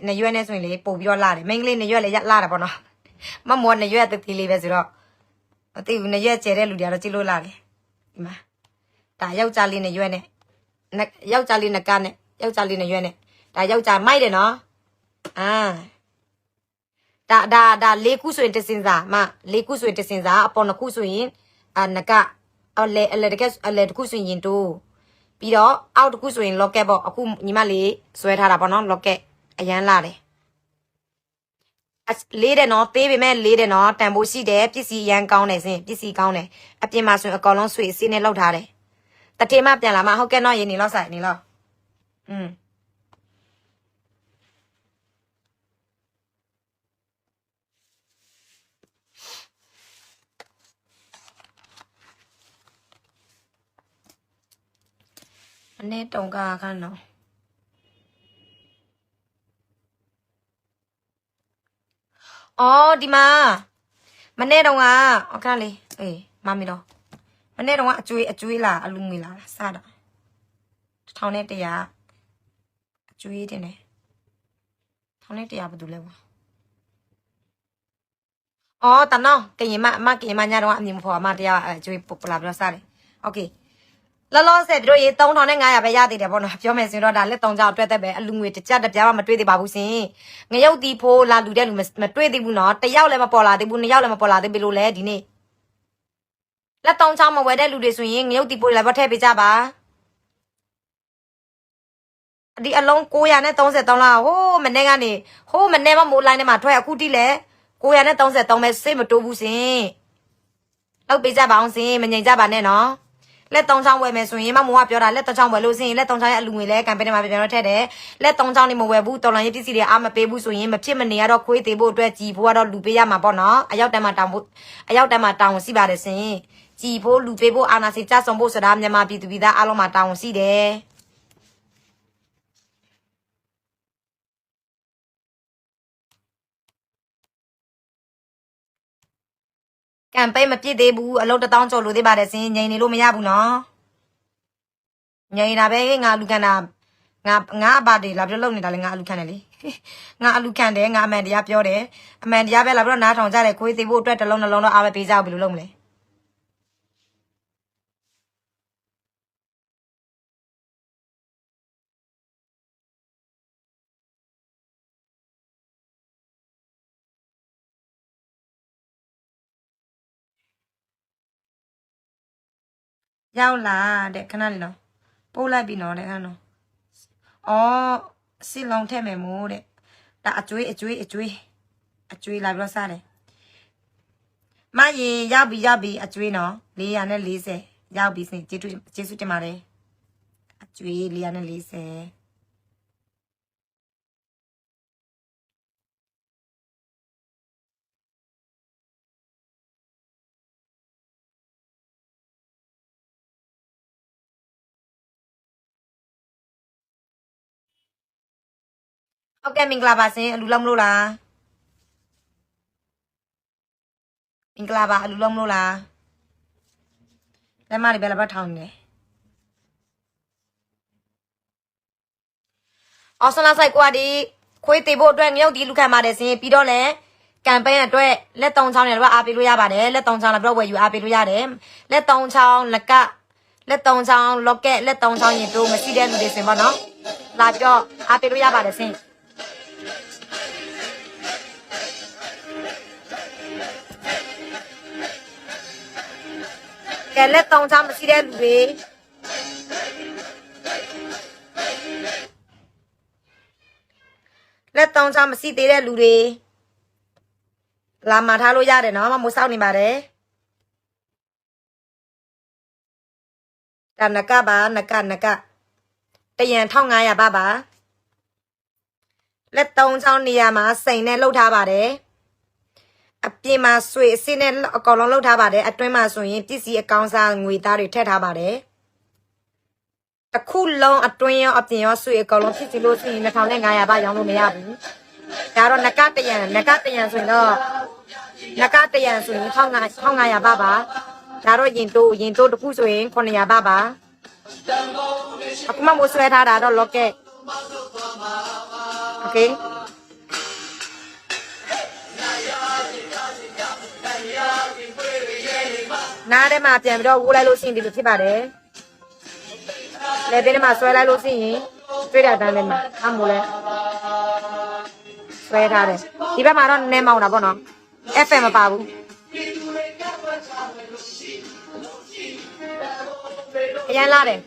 Speaker 2: နရွက်နဲ့ဆိုရင်လေပို့ပြီးတော့လာတယ်မိန်းကလေးနရွက်လည်းလာတယ်ပေါ့နော်မမိုးနရွက်တည်လေးပဲဆိုတော့မသိဘူးနရွက်ကျဲတဲ့လူတွေကတော့ကြည့်လို့လာတယ်ဒီမှာဒါယောက်ျားလေးနရွက်နဲ့ယောက်ျားလေးနကနဲ့ယောက်ျားလေးနရွက်နဲ့ဒါယောက်ျားမိုက်တယ်နော်ဒါ၄ခုဆိုရင်တစင်စာမ၄ခုဆိုရင်တစင်စာအပေါ်2ခုဆိုရင်နကအလဲတကယ်အလဲတစ်ခုဆိုရင်တိုးပြီးတော့အောက်တစ်ခုဆိုရင် locket ပေါ့အခုညီမလေးဆွဲထားတာပေါ့နော် locket အရန်လာတယ်လေးတယ်နော်သေးပေမဲ့လေးတယ်နော်တန်ဖိုးရှိတယ်ပစ္စည်းရန်ကောင်းတယ်စင်ပစ္စည်းကောင်းတယ်အပြင်မှာဆိုရင်အကောင်လုံးဆွေအစင်းနဲ့လောက်ထားတယ်တထေးမပြန်လာမဟုတ်ကဲ့နော်ရင်းနေလောက်ဆိုင်နေလောက်အနေတုံကခန်းနော်အော်ဒီမှာမနေ့တုန်းကအခါလေးမမီတော့မနေ့တုန်းကအကျွေးလာအလူငွေလာစတာ1100အကျွေးတင်တယ်1100ဘာတူလဲပါအော်တနော်ကရင်မညတော့အမြင်မဖော်အမတရားအကျွေးပလာပြီးတော့စတယ်โอเคလောဆယ်တို့ရေ3500ပဲရသေးတယ်ပေါ့နော်ပြောမယ်ဆိုတော့ဒါလက်3ကြောင်အတွက်သက်ပဲအလူငွေတစ်ကြက်တစ်ပြားမှမတွေ့သေးပါဘူးရှင်ငရုတ်တီဖိုးလာလူတဲ့လူမတွေ့သေးဘူးနော်တယောက်လည်းမပေါ်လာသေးဘူး2ယောက်လည်းမပေါ်လာသေးပြီလို့လဲဒီနေ့လက်3ချောင်းမဝယ်တဲ့လူတွေဆိုရင်ငရုတ်တီဖိုးလည်းပေါ်ထည့်ပေးကြပါဒီအလုံး933လားဟိုးမနေ့ကနေဟိုးမနေ့မှမိုးလိုင်းထဲမှာထွက်အခုတိလဲ933ပဲစိတ်မတိုးဘူးရှင်လောက်ပေးကြပါအောင်ရှင်မငြိမ်ကြပါနဲ့နော်လက်3ချောင်းဝယ်မယ်ဆိုရင်မမိုးကပြောတာလက်3ချောင်းဝယ်လို့ဆိုရင်လက်3ချောင်းရဲ့အလူငွေလဲကမ်ပိန်းထဲမှာပြန်တော့ထည့်တယ်လက်3ချောင်းနေမဝယ်ဘူးတော်လန်ရေးပစ္စည်းတွေအားမပေးဘူးဆိုရင်မဖြစ်မနေရတော့ခွေးသေးဖို့အတွက်ကြည်ဖို့ကတော့လူပေးရမှာပေါ့နော်အရောက်တန်းမှာတောင်းဝန်ရှိပါတယ်ရှင်ကြည်ဖို့လူပေးဖို့အာနာစီကြဆုံဖို့ဆိုတာမြန်မာပြည်သူပြည်သားအားလုံးမှာတောင်းဝန်ရှိတယ်ကမ်ပိန်းမပြည့်သေးဘူးအလုံး1000ကျော်လို့သေးပါတယ်ရှင်ငြိမ်နေလို့မရဘူးနော်ငြိမ်တာပဲငါလူခံတာငါအပါတွေလာပြလို့နေတာလေငါအလူခံတယ်လေငါအလူခံတယ်ငါအမှန်တရားပြောတယ်အမှန်တရားပဲလာပြတော့နားထောင်ကြတယ်ခွေးသေးဖို့အတွက်တစ်လုံးနှလုံးတော့အားပဲပေးကြဘူးဘယ်လိုလုပ်မလဲ ရောက်လာတဲ့ခဏလေးနော်ပို့လိုက်ပြီနော်တဲ့ခဏနော်စစ်လုံးထည့်မယ်မို့တဲ့ဒါအကျွေးလာပြီးတော့စားတယ်မရေရောက်ပြီအကျွေးနော်440ရောက်ပြီစင်ကျေးဇူးတင်ပါတယ်အကျွေး440ဟုတ်ကဲ့မင်္ဂလာပါရှင်အလူလုံးမလို့လားမင်္ဂလာပါအလူလုံးမလို့လားလက်မတွေပဲလက်ပတ်ထောင်းနေအော်ဆလာဆိုင်ကွာဒီခွေးတေဖို့အတွက်မြုပ်ဒီလူခံပါတယ်ရှင်ပြီးတော့လည်းကမ်ပိန်းအတွက်လက်3ချောင်းနဲ့တော့အားပေးလို့ရပါတယ်လက်3ချောင်းလည်းတော့ဝယ်ယူအားပေးလို့ရတယ်လက်3ချောင်းလက်ကလက်3ချောင်းလော့ကက်လက်3ချောင်းရင်တို့မရှိတဲ့လူတွေရှင်ပေါ့နော်လာပြီးတော့အားပေးလို့ရပါတယ်ရှင်ကဲလက်3ချောင်းမရှိတဲ့လူတွေလက်3ချောင်းမရှိသေးတဲ့လူတွေလာမှာထားလို့ရတယ်နော်မမိုးစောက်နေပါတယ်ဒါနကပါနကတရံ1500ပါလက်3ချောင်းနေရာမှာစိန်နဲ့လှုပ်ထားပါတယ်အပြင်မှာဆွေအစစ်နဲ့အကောင်လုံးလှုပ်ထားပါတယ်အတွင်းမှာဆိုရင်ပစ္စည်းအကောင်စားငွေသားတွေထည့်ထားပါတယ်တစ်ခုလုံးအတွင်းရောအပြင်ရောဆွေအကောင်လုံးဖြစ်စီလို့ရှိရင်2500ပါရောင်းလို့မရဘူးဒါတော့နကတရံဆိုရင်တော့နကတရံဆိုရင်1500ပါဒါတော့ရင်တိုးတစ်ခုဆိုရင်900ပါအခုမှမိုးဆွဲထားတာတော့လော့ကက်โอเคနားထဲမှာပြန်ပြီးတော့ဝိုးလိုက်လို့ရှိရင်ဒီလိုဖြစ်ပါတယ်လက်ဘေးထဲမှာဆွဲလိုက်လို့ရှိရင်တွေ့တာတန်းထဲမှာအမိုးလဲဆွဲထားတယ်ဒီဘက်မှာတော့နည်းမောင်းတာပေါ့နော် FM မပါဘူးအရင်လာတယ်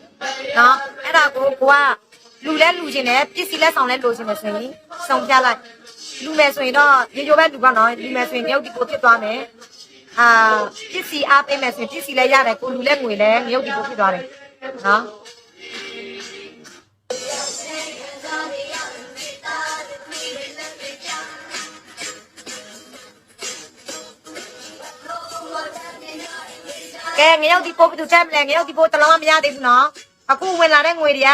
Speaker 2: နော်အဲ့ဒါကိုကလူလဲလူချင်းတယ်ပစ္စည်းလဲဆောင်လဲလိုချင်တယ်ဆိုရင်စုံပြလိုက်လူမယ်ဆိုရင်တော့ရေပဲလူပေါ့နော်လူမယ်ဆိုရင်မြုပ်ဒီကိုဖြစ်သွားမယ်ပစ္စည်းအားပေးမယ်ဆိုရင်ပစ္စည်းလဲရတယ်ကိုလူလဲငွေလဲမြုပ်ဒီကိုဖြစ်သွားတယ်နော်ကဲငရုတ်ဒီပို့ဘယ်သူတက်မလဲငရုတ်ဒီပို့တလုံးမရသေးဘူးနော်အခုဝင်လာတဲ့ငွေတွေက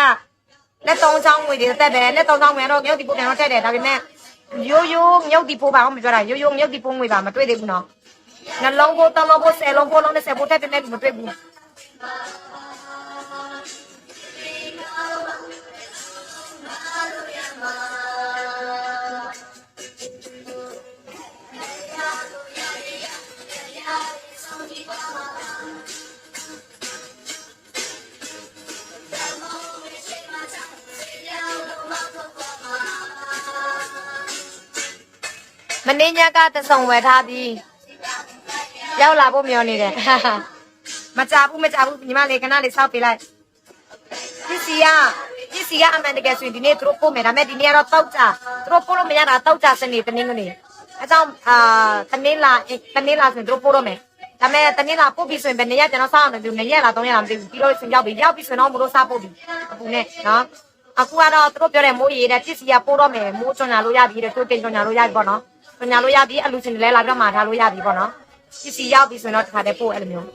Speaker 2: လက်3ချောင်းငွေတွေတက်တယ်လက်3ချောင်းငွေတော့ငရုတ်ဒီပို့ပြန်တော့တက်တယ်ဒါပေမဲ့ရိုးငရုတ်ဒီပို့ပါအောင်မပြောတာရိုးငရုတ်ဒီပို့ငွေပါမတွေ့သေးဘူးနော်နှလုံးပို့3လုံးပို့10လုံးပို့လုံးနဲ့10ပို့တက်တဲ့နဲ့မတွေ့ဘူးမင်းညကတဆုံဝယ်ထားပြီးရောက်လာဖို့မျှော်နေတယ်မကြဘူးညီမလေးခဏလေးစောက်ပေးလိုက်ပစ္စည်းကအမှန်တကယ်ဆိုရင်ဒီနေ့သူတို့ပို့မယ်ဒါပေမဲ့ဒီနေ့ကတော့တောက်ကြသူတို့ပို့လို့မရတာတောက်ကြစနေတနင်္ဂနွေအဲကြောင့်တနင်္လာဆိုရင်သူတို့ပို့တော့မယ်ဒါပေမဲ့တနင်္လာပို့ပြီးဆိုရင်ဘယ်နေ့ကျွန်တော်စောက်အောင်လို့2ရက်လား3ရက်လားမသိဘူးပြီးတော့ဆိုရောက်ပြီဆိုတော့မလို့စားပို့ပြီအခုနဲ့နော်အခုကတော့သူတို့ပြောတယ်မိုးရေတဲ့ပစ္စည်းကပို့တော့မယ်မိုးကျွမ်းလာလို့ရပြီတဲ့သူတင်ကျွမ်းလာလို့ရပြီပေါ့နော်ကျွမ်းလာလို့ရပြီအလူစင်လဲလာပြီးတော့မှာထားလို့ရပြီပေါ့နော်ပစ္စည်းရောက်ပြီဆိုရင်တော့တစ်ခါတည်းပို့အဲ့လိုမျိုး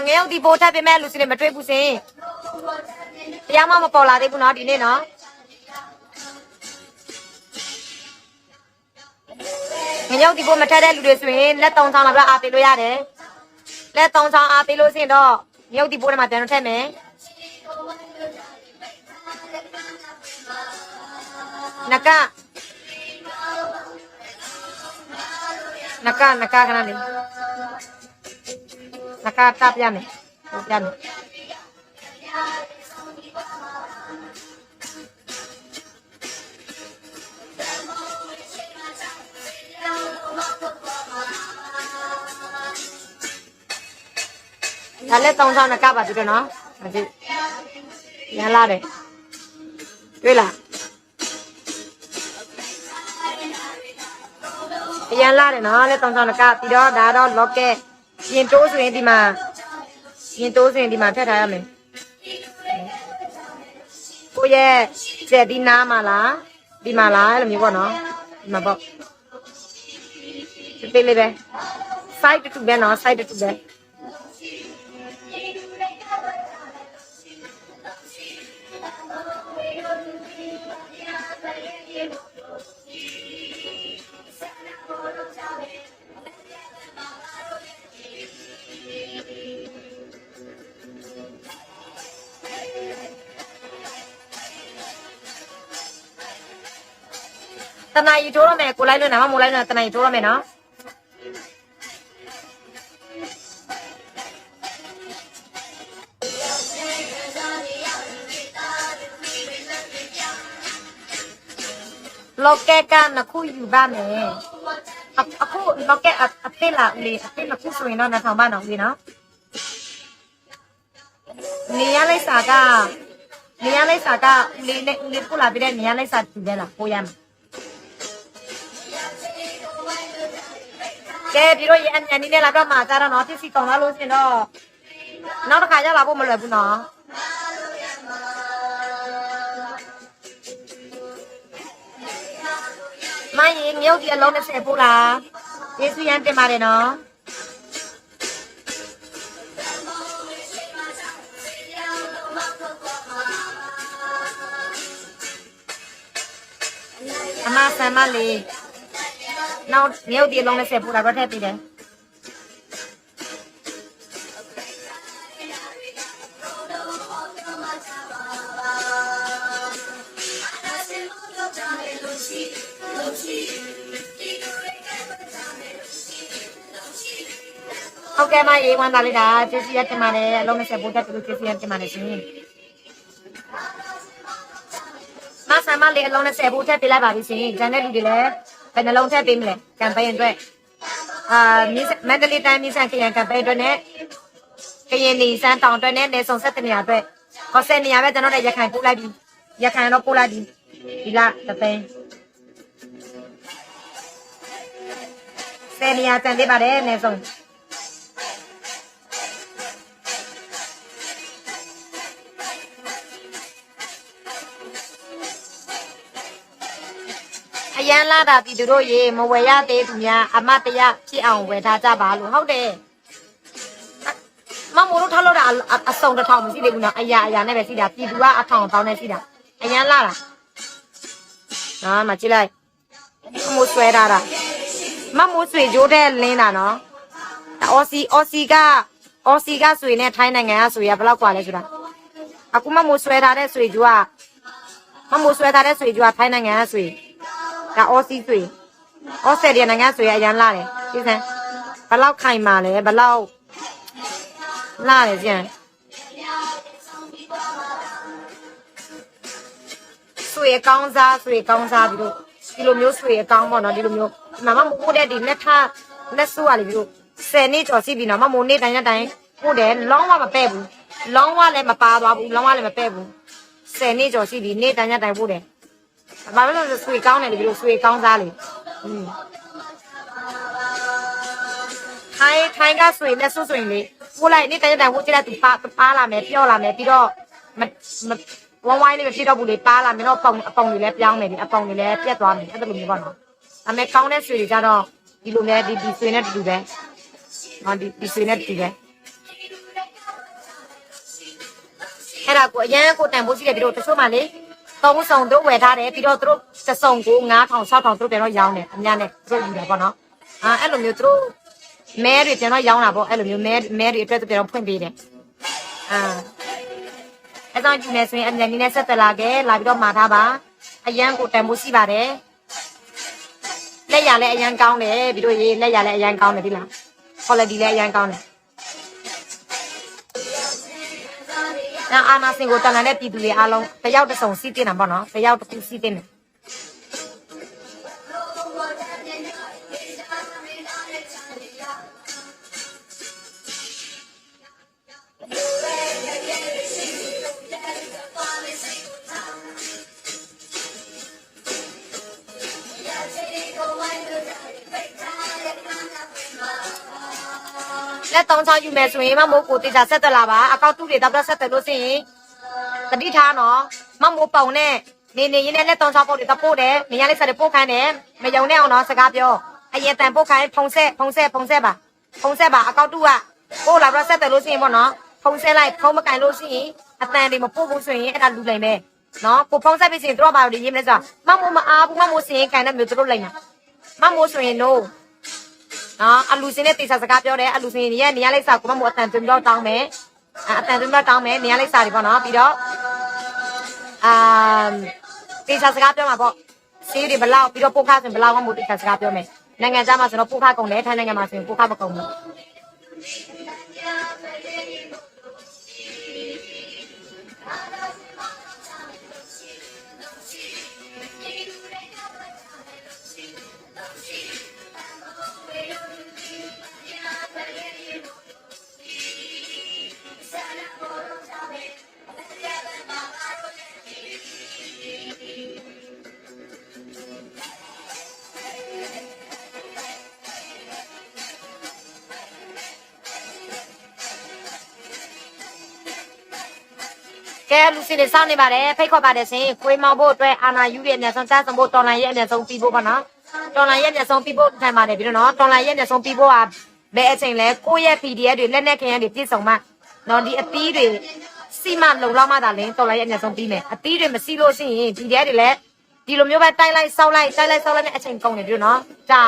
Speaker 2: ငရုတ်ဒီပိုးထပ်ပေးမဲ့လူစီတွေမတွေ့ဘူးစင်တရားမှမပေါ်လာသေးဘူးเนาะဒီနေ့เนาะငရုတ်ဒီပိုးမထပ်တဲ့လူတွေဆိုရင်လက်3ချောင်းလောက်အားပေးလို့ရတယ် လက်3ချောင်းအားပေးလို့ရှင်တော့မြုပ်ဒီပိုးထဲမှာပြန်တော့ထည့်မယ်နကခဏလေးနကတပ်ပြမယ်ပြမယ်ဒါလည်း3ချောင်းနကပါပြီတော့နော်မကြည့်ရလာတယ်တွေ့လားအရန်လာတယ်နော်လက်3ချောင်းနကပြီးတော့ဒါတော့ locket ရင်တိုးဆိုရင်ဒီမှာထည့်ထားရမယ်ကိုရဲ့ကျက်ဒီနားမှာလားဒီမှာလားအဲ့လိုမျိုးပေါ့နော်ဒီမှာပေါ့တိတ်လေးပဲ side တူပဲနော် side တူပဲတနာရီထိုးရမယ်ကိုလိုက်လို့နာမမိုးလိုက်လို့တနာရီထိုးရမယ်နော်လောက်ကကနခုယူပါမယ်အခုလောက်ကအသေးလားလေအသေးနခုဆိုရင်တော့2000ဘာနော်လေနော်နေရလိုက်စာကလေပို့လာပြီးတဲ့နေရလိုက်စာတူတယ်လားပို့ရမယ်ကဲပြီးတော့ရန်နေနဲ့လာတော့မှာကြတော့နော်တစ်စီကောင်းလာလို့ရှင်တော့နောက်တစ်ခါကျလာဖို့မလွယ်ဘူးနော်မရင်မြုပ်ဒီအလုံး20ပို့လားယေစုရန်တင်ပါတယ်နော်အမဆမ်းမလေးနောက်မြုပ်ဒီအလုံး20ပို့တာတော့ထည့်ပေးတယ်ဟုတ်ကဲ့မရေးဝမ်းသာလိုက်တာကျေးဇူးရတင်ပါတယ်အလုံး20ပို့တက်ပြီးကျေးဇူးရတင်ပါတယ်ရှင်မဆမ်းမလေးအလုံး20ပို့ထည့်ပေးလိုက်ပါပြီရှင်ဂျန်တဲ့လူတွေလည်းဘယ်နှလုံးထည့်ပေးမလဲကမ်ပိန်းအတွက်မန္တလေးတိုင်းမြစံခရံကမ်ပိန်းအတွက်နဲ့ခရင်နေစမ်းတောင်အတွက်နဲ့နေဆောင်7နေရာအတွက်ခေါ်7နေရာပဲကျွန်တော်တို့ရခိုင်ပို့လိုက်ပြီရခိုင်တော့ပို့လိုက်ပြီဒီလားတသိန်း7နေရာတန်သေးပါတယ်နေဆောင်အရန်လာတာပြည်သူတို့ရေမဝယ်ရသေးသူများအမတရားဖြစ်အောင်ဝယ်ထားကြပါလို့ဟုတ်တယ်မမိုးတို့ထားလို့တာအစုံတစ်ထောင်မရှိသေးဘူးနော်အရာနဲ့ပဲရှိတာပြည်သူကအထောင်တောင်းနဲ့ရှိတာအရန်လာတာနော်မကြည့်လိုက်မမိုးဆွဲထားတာမမိုးဆွေကြိုးတဲ့လင်းတာနော်အော်စီကဆွေနဲ့ထိုင်းနိုင်ငံကဆွေရဘယ်လောက်กว่าလဲဆိုတာအခုမမိုးဆွဲထားတဲ့ဆွေကြိုးကထိုင်းနိုင်ငံကဆွေဒါအော်စီဆွေအော်စတြေးလျနိုင်ငံဆွေအရန်လာတယ်ကြည့်စမ်းဘယ်လောက်ခိုင်မာလဲဘယ်လောက်လာတယ်ကျန်ဆွေကောင်းစားပြီးတော့ဒီလိုမျိုးဆွေကောင်းပေါ့နော်ဒီလိုမျိုးမမမိုးတဲ့ဒီလက်ဆိုးရလေပြီးတော့10နှစ်ကျော်ရှိပြီနော်မမိုးနေ့တိုင်းပို့တယ်လောင်းဝမပဲ့ဘူးလောင်းဝလည်းမပါသွားဘူးလောင်းဝလည်းမပဲ့ဘူး10နှစ်ကျော်ရှိပြီနေ့တိုင်းပို့တယ်ဘာလို့လဲဆွေကောင်းတယ်လေပြီးတော့ဆွေကောင်းစားလေထိုင်းကဆွေလက်ဆွဆွေလေပို့လိုက်နေ့တိုင်းပို့ကြည့်လိုက်သူပါလာမယ်ပြောလာမယ်ပြီးတော့ဝမ်းဝိုင်းလေးမဖြစ်တော့ဘူးလေပါလာမယ်တော့အပုံတွေလည်းပြောင်းမယ်ဒီအပုံတွေလည်းပြတ်သွားမယ်အဲ့လိုမျိုးပေါ့နော်ဒါပေမဲ့ကောင်းတဲ့ဆွေတွေကြတော့ဒီလိုနဲ့ဒီဆွေနဲ့တူပဲနော်ဒီဆွေနဲ့တူပဲအဲ့ဒါကိုအရန်ကိုတန်ဖို့ရှိတယ်ပြီးတော့တချို့မှလေ3ဆောင်တို့ဝယ်ထားတယ်ပြီးတော့သူတို့တစ်ဆောင်ကို9000 6000သူတို့ပြန်တော့ရောင်းတယ်အများနဲ့သူတို့ယူတယ်ပေါ့နော်အဲ့လိုမျိုးသူတို့ မဲတွေပြန်တော့ရောင်းတာပေါ့အဲ့လိုမျိုးမဲတွေအတွက်ပြန်တော့ဖွင့်ပေးတယ်အဲ့တော့ယူနေဆိုရင်အမြန်ကြီးနဲ့ဆက်တက်လာခဲ့လာပြီးတော့မှာထားပါအရန်ကိုတန်ဖိုးရှိပါတယ်လက်ရလည်းအရန်ကောင်းတယ်ပြီးတော့ရေးလက်ရလည်းအရန်ကောင်းတယ်ဒီလား quality လည်းအရန်ကောင်းတယ်နောက်အာနာစင်ကိုတန်တဲ့ပြည်သူတွေအားလုံးတယောက်တစ်စုံစီးတင်တာပေါ့နော်တယောက်တစ်ခုစီးတင်တယ်လက်တောင်းချယူမယ်ဆိုရင်မမိုးကိုတေချာဆက်တက်လာပါအကောက်တူတွေတော့ဆက်တက်လို့ရှိရင်တတိထားနော်မမိုးပေါင်နဲ့နေရင်းနဲ့လက်တောင်းချပို့တွေတော့ပို့တယ်နေရလေးဆက်တွေပို့ခိုင်းတယ်မယုံနဲ့အောင်နော်စကားပြောအရင်တန်ပို့ခိုင်းဖုံဆက်ပါအကောက်တူကပို့လာတော့ဆက်တက်လို့ရှိရင်ပေါ့နော်ဖုံဆက်လိုက်ဖုံမကန်လို့ရှိရင်အတန်တွေမပို့ဘူးဆိုရင်အဲ့ဒါလူလိမ့်မယ်နော်ကိုဖုံဆက်ပြီးဆိုရင်တို့ပါလို့ရေးမလဲဆိုတော့မမိုးမအားဘူးမမိုးစရင်ကန်တဲ့မျိုးတို့လိမ့်မှာမမိုးဆိုရင် noနော်အလူစင်းနဲ့တေချာစကားပြောတယ်အလူစင်းရဲ့နေရာလိပ်စာကိုမမို့အတန်သွင်းတော့တောင်းမယ်အတန်သွင်းတော့တောင်းမယ်နေရာလိပ်စာတွေပေါ့နော်ပြီးတော့တေချာစကားပြောမှာပေါ့စီးတွေဘလောက်ပြီးတော့ပို့ခါဆိုဘလောက်မှမို့တေချာစကားပြောမယ်နိုင်ငံခြားမှာဆိုတော့ပို့ခါကုန်တယ်ထိုင်းနိုင်ငံမှာဆိုရင်ပို့ခါမကုန်ဘူးကဲလူစီတွေစောင့်နေပါတယ်ဖိတ်ခေါ်ပါတယ်ရှင်ခွေးမောင်ဖို့အတွက်အာနာယူရဲ့အမြတ်ဆုံးစဖို့တော်လိုင်းရဲ့အမြတ်ဆုံးပြီးဖို့ပေါ့နော်တော်လိုင်းရဲ့အမြတ်ဆုံးပြီးဖို့ထိုင်ပါတယ်ပြီးတော့နော်တော်လိုင်းရဲ့အမြတ်ဆုံးပြီးဖို့ဟာဘယ်အချိန်လဲကိုယ့်ရဲ့ PDF တွေလက်နဲ့ခင်ရတွေပြည့်စုံမှနော်ဒီအသီးတွေစီမလုံလောက်မှသာလင်းတော်လိုင်းရဲ့အမြတ်ဆုံးပြီးမယ်အသီးတွေမစီလို့ရှိရင် PDF တွေလည်းဒီလိုမျိုးပဲတိုက်လိုက်ဆောက်လိုက်နဲ့အချိန်ကုန်နေပြီနော်ဒါ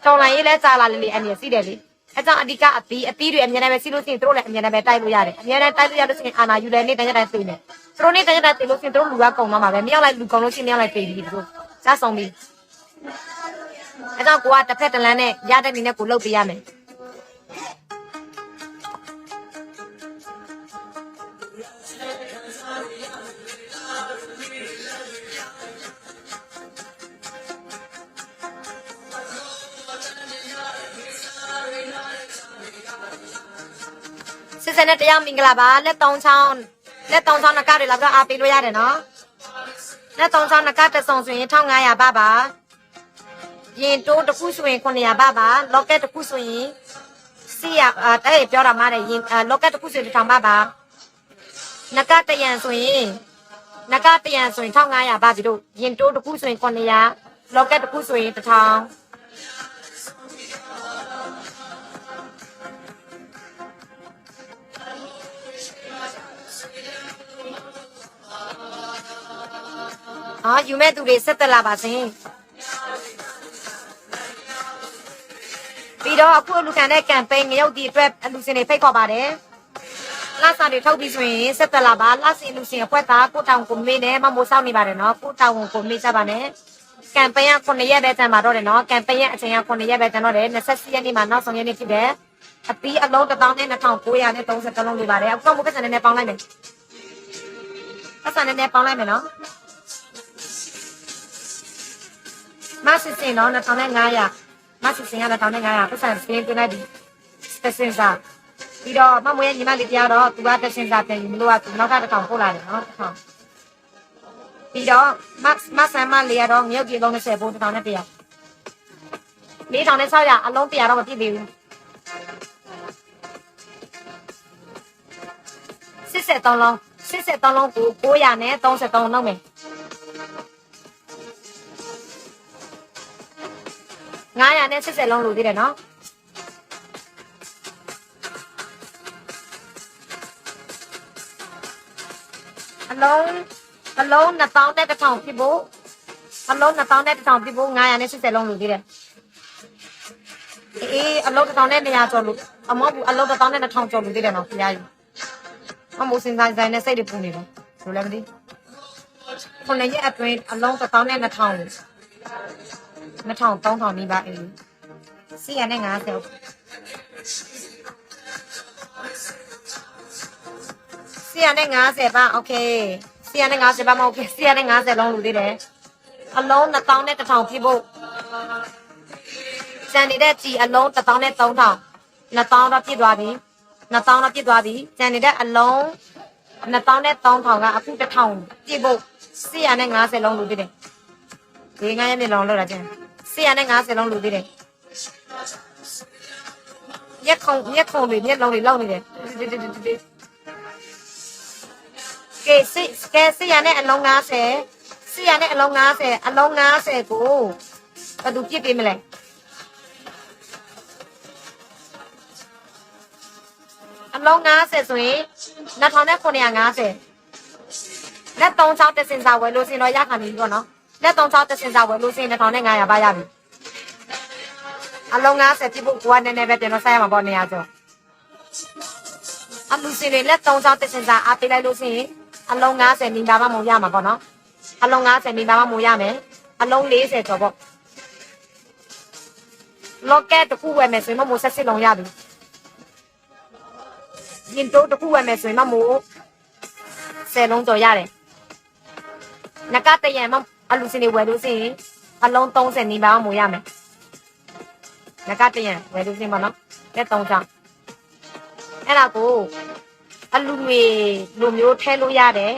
Speaker 2: တော်လိုင်းရဲ့လဲကြာလာလေအမြတ်စီတယ်လေအဲ့ကြောင့်အဓိကအသီးတွေအမြဲတမ်းပဲစီလို့ရှိရင်တို့လည်းအမြဲတမ်းပဲတိုက်လို့ရတယ်အမြဲတမ်းတိုက်လို့ရလို့ရှိရင်အာနာယူလည်းနေ့တိုင်းသိနေတို့နေ့တိုင်းသိလို့ရှိရင်တို့လူကကုန်တော့မှာပဲမြောက်လိုက်လူကုန်လို့ရှိရင်မြောက်လိုက်ပြေးပြီးတို့စဆုံးပြီးအဲ့ကြောင့်ကိုကတစ်ဖက်တစ်လမ်းနဲ့ရတဲ့နေနဲ့ကိုလှုပ်ပေးရမယ်စစ်စနဲ့တရားမင်္ဂလာပါလက်တောင်းချောင်းနကတွေလာပြီးအားပေးလို့ရတယ်နော်လက်တောင်းချောင်းနကတစ်စုံဆိုရင်1500ပါပါရင်တိုးတစ်ခုဆိုရင်900ပါပါလော့ကက်တစ်ခုဆိုရင်400ပြောတာမှတယ်ရင်လော့ကက်တစ်ခုဆိုရင်1000ပါပါနကတရံဆိုရင်1500ပါပြီတို့ရင်တိုးတစ်ခုဆိုရင်900လော့ကက်တစ်ခုဆိုရင်1000ယူမဲ့သူတွေဆက်တက်လာပါစေပြီးတော့အခုလူခံတဲ့ campaign ငရုတ်ဒီအတွက်လူစင်တွေဖိတ်ခေါ်ပါတယ်လစာတွေထုတ်ပြီးဆိုရင်ဆက်တက်လာပါလစင်လူစင်အဖွဲသားကိုတောင်ကိုမေးနဲ့မမိုးစောင့်နေပါတယ်နော်ကိုတောင်ကိုမေးကြပါနဲ့ campaign က9ရက်ပဲတန်ပါတော့တယ်နော် campaign ရဲ့အချိန်က9ရက်ပဲတန်တော့တယ်24ရက်နေ့မှာနောက်ဆုံးရက်နေ့ဖြစ်တယ်အပီးအလုံး12930လုံးလိုပါတယ်အခုကမိုးပတ်စံနဲ့ပေါင်းလိုက်မယ်ပတ်စံနဲ့ပေါင်းလိုက်မယ်နော်မဆစ်စင်တော့2500မဆစ်စင်က2500ပတ်စံစင်းတင်လိုက်ပြီတစ်စင်စာပြီးတော့မမွေးညီမလေးတရားတော့သူကတစ်စင်စာပြန်ယူမလို့ကသူနောက်ကတစ်ထောင်ပို့လာတယ်နော်တစ်ထောင်ပြီးတော့မဆန်မလေးကတော့မြုပ်ပြေလုံး20ပို့1100 4600အလုံး100တော့မပြည့်သေးဘူး63လုံးကို900နဲ့33လုံးမယ်900နဲ့80လုံးလိုသေးတယ်နော်အလုံး2000နဲ့1000ပြဖို့900နဲ့80လုံးလိုသေးတယ် အေးအလုံးတစ်ထောင်နဲ့200ကျော်လို့အမောဘူးအလုံးတစ်ထောင်နဲ့2000ကျော်လို့သိတယ်နော်ခင်ဗျာကြီးအမိုးစင်ဆိုင်ဆိုင်နဲ့စိတ်တွေပူနေတယ်ဘယ်လိုလဲမသိခုနှစ်ရက်အတွင်းအလုံး1000နဲ့2000 3000နီးပါးအေးစီရနဲ့50စီရနဲ့50ပါโอเคစီရနဲ့50ပါမဟုတ်ဘူးစီရနဲ့50လုံးလူသေးတယ်အလုံး1000နဲ့1000ပြဖို့စံနေတဲ့ကြည်အလုံး1000နဲ့3000 2000တော့ပြည့်သွားပြီ2000တော့ပြည့်သွားပြီစံနေတဲ့အလုံး2000နဲ့3000ကအခု1000ပြည့်ဖို့စီရနဲ့50လုံးလူသေးတယ်ဒီ9ရက်မြေလုံးလောက်တာကျန်စီရနဲ့50လုံးလူသေးတယ်ရက်ခုံတွေမျက်လုံးတွေလောက်နေတယ်ကဲစီရနဲ့အလုံး50စီရနဲ့အလုံး50အလုံး50ကိုဘယ်သူပြည့်ပေးမလဲအလုံး50ဆိုရင်2950လက်3ချောင်းတက်စင်စာဝယ်လို့စင်တော့ရခံပြီပေါ့နော်လက်3ချောင်းတက်စင်စာဝယ်လို့စင်2500ပါရပြီအလုံး50ပြဖို့ကိုကနည်းနည်းပဲပြန်တော့ဆက်ရမှာပေါ့နေရာကျော်အလူစင်တွေလက်3ချောင်းတက်စင်စာအားပေးလိုက်လို့စင်အလုံး50နီးပါးမှမရမှာပေါ့နော်အလုံး50နီးပါးမှမရမယ်အလုံး40ကျော်ပေါ့လော့ကက်တစ်ခုဝယ်မယ်ဆိုရင်မို့ဆက်လုံးရပြီရင်တိုးတစ်ခုဝယ်မယ်ဆိုရင်မို့10လုံးကျော်ရတယ်နကတရံမအလူစင်တွေဝယ်လို့စင်အလုံး30နီးပါးမှမရမယ်နကတရံဝယ်လို့စင်ပါနော်လက်3ချောင်းအဲ့ဒါကိုအလူငွေလိုမျိုးထဲလို့ရတယ်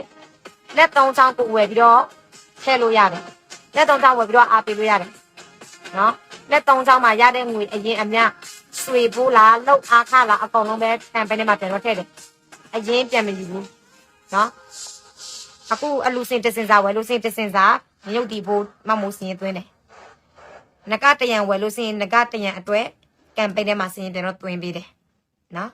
Speaker 2: လက်3ချောင်းကိုဝယ်ပြီးတော့ထဲလို့ရတယ်လက်3ချောင်းဝယ်ပြီးတော့အားပေးလို့ရတယ်နော်လက်3ချောင်းမှာရတဲ့ငွေအရင်အမြဆွေပိုးလားလောက်အားခလားအကုန်လုံးပဲကံပဲနဲ့မှပြန်တော့ထည့်တယ်အရင်ပြန်မယူဘူးနော်အခုအလူစင်တစင်စာဝယ်လို့စင်တစင်စာမြုပ်တီဖို့မမိုးစင်သွင်းတယ်နကတရံဝယ်လို့စင်နကတရံအတွက်ကံပဲနဲ့မှစင်ပြန်တော့သွင်းပေးတယ်နော်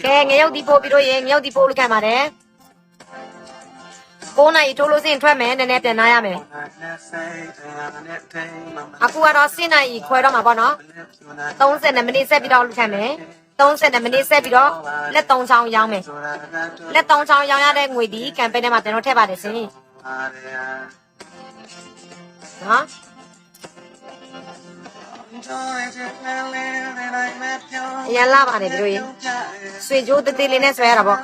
Speaker 2: ကဲငရုတ်ဒီပို့ပြီးတော့ရေငရုတ်ဒီပို့လို့ခံပါတယ်9နာရီထိုးလို့စင်ထွက်မယ်နည်းနည်းပြန်နားရမယ်အခုကတော့10နာရီခွဲတော့မှာပေါ့နော်30မိနစ်ဆက်ပြီးတော့လူခံမယ်30မိနစ်ဆက်ပြီးတော့လက်3ချောင်းရောင်းမယ်လက်3ချောင်းရောင်းရတဲ့ငွေဒီကမ်ပိန်းထဲမှာကျွန်တော်ထည့်ပါတယ်စင်နော်ရလာပါတယ်တို့ရေဆွေကြိုးတေးလေးနဲ့ဆွဲရတာပေါ့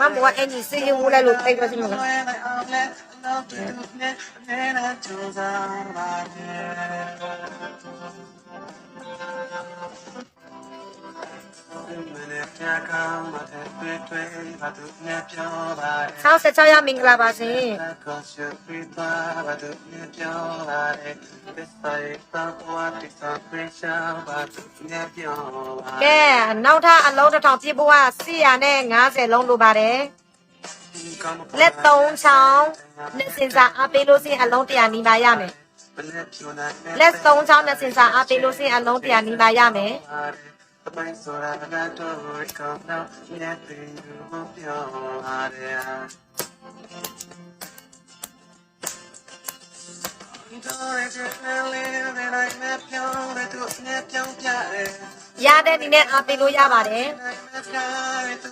Speaker 2: မမကအင်ကြီးစီးဝူလိုက်လို့တိတ်သွားစီမလား66ရမင်္ဂလာပါရှင်ကဲနောက်ထပ်အလုံး1000ပြည့်ဖို့က450လုံးလိုပါတယ်လက်3ချောင်းနဲ့စင်စာအပေးလို့စင်အလုံး100နီးပါးရမယ်လက်3ချောင်းနဲ့စင်စာအပေးလို့စင်အလုံး100နီးပါးရမယ်ရတဲ့ဒီနဲ့အပေးလို့ရပါတယ်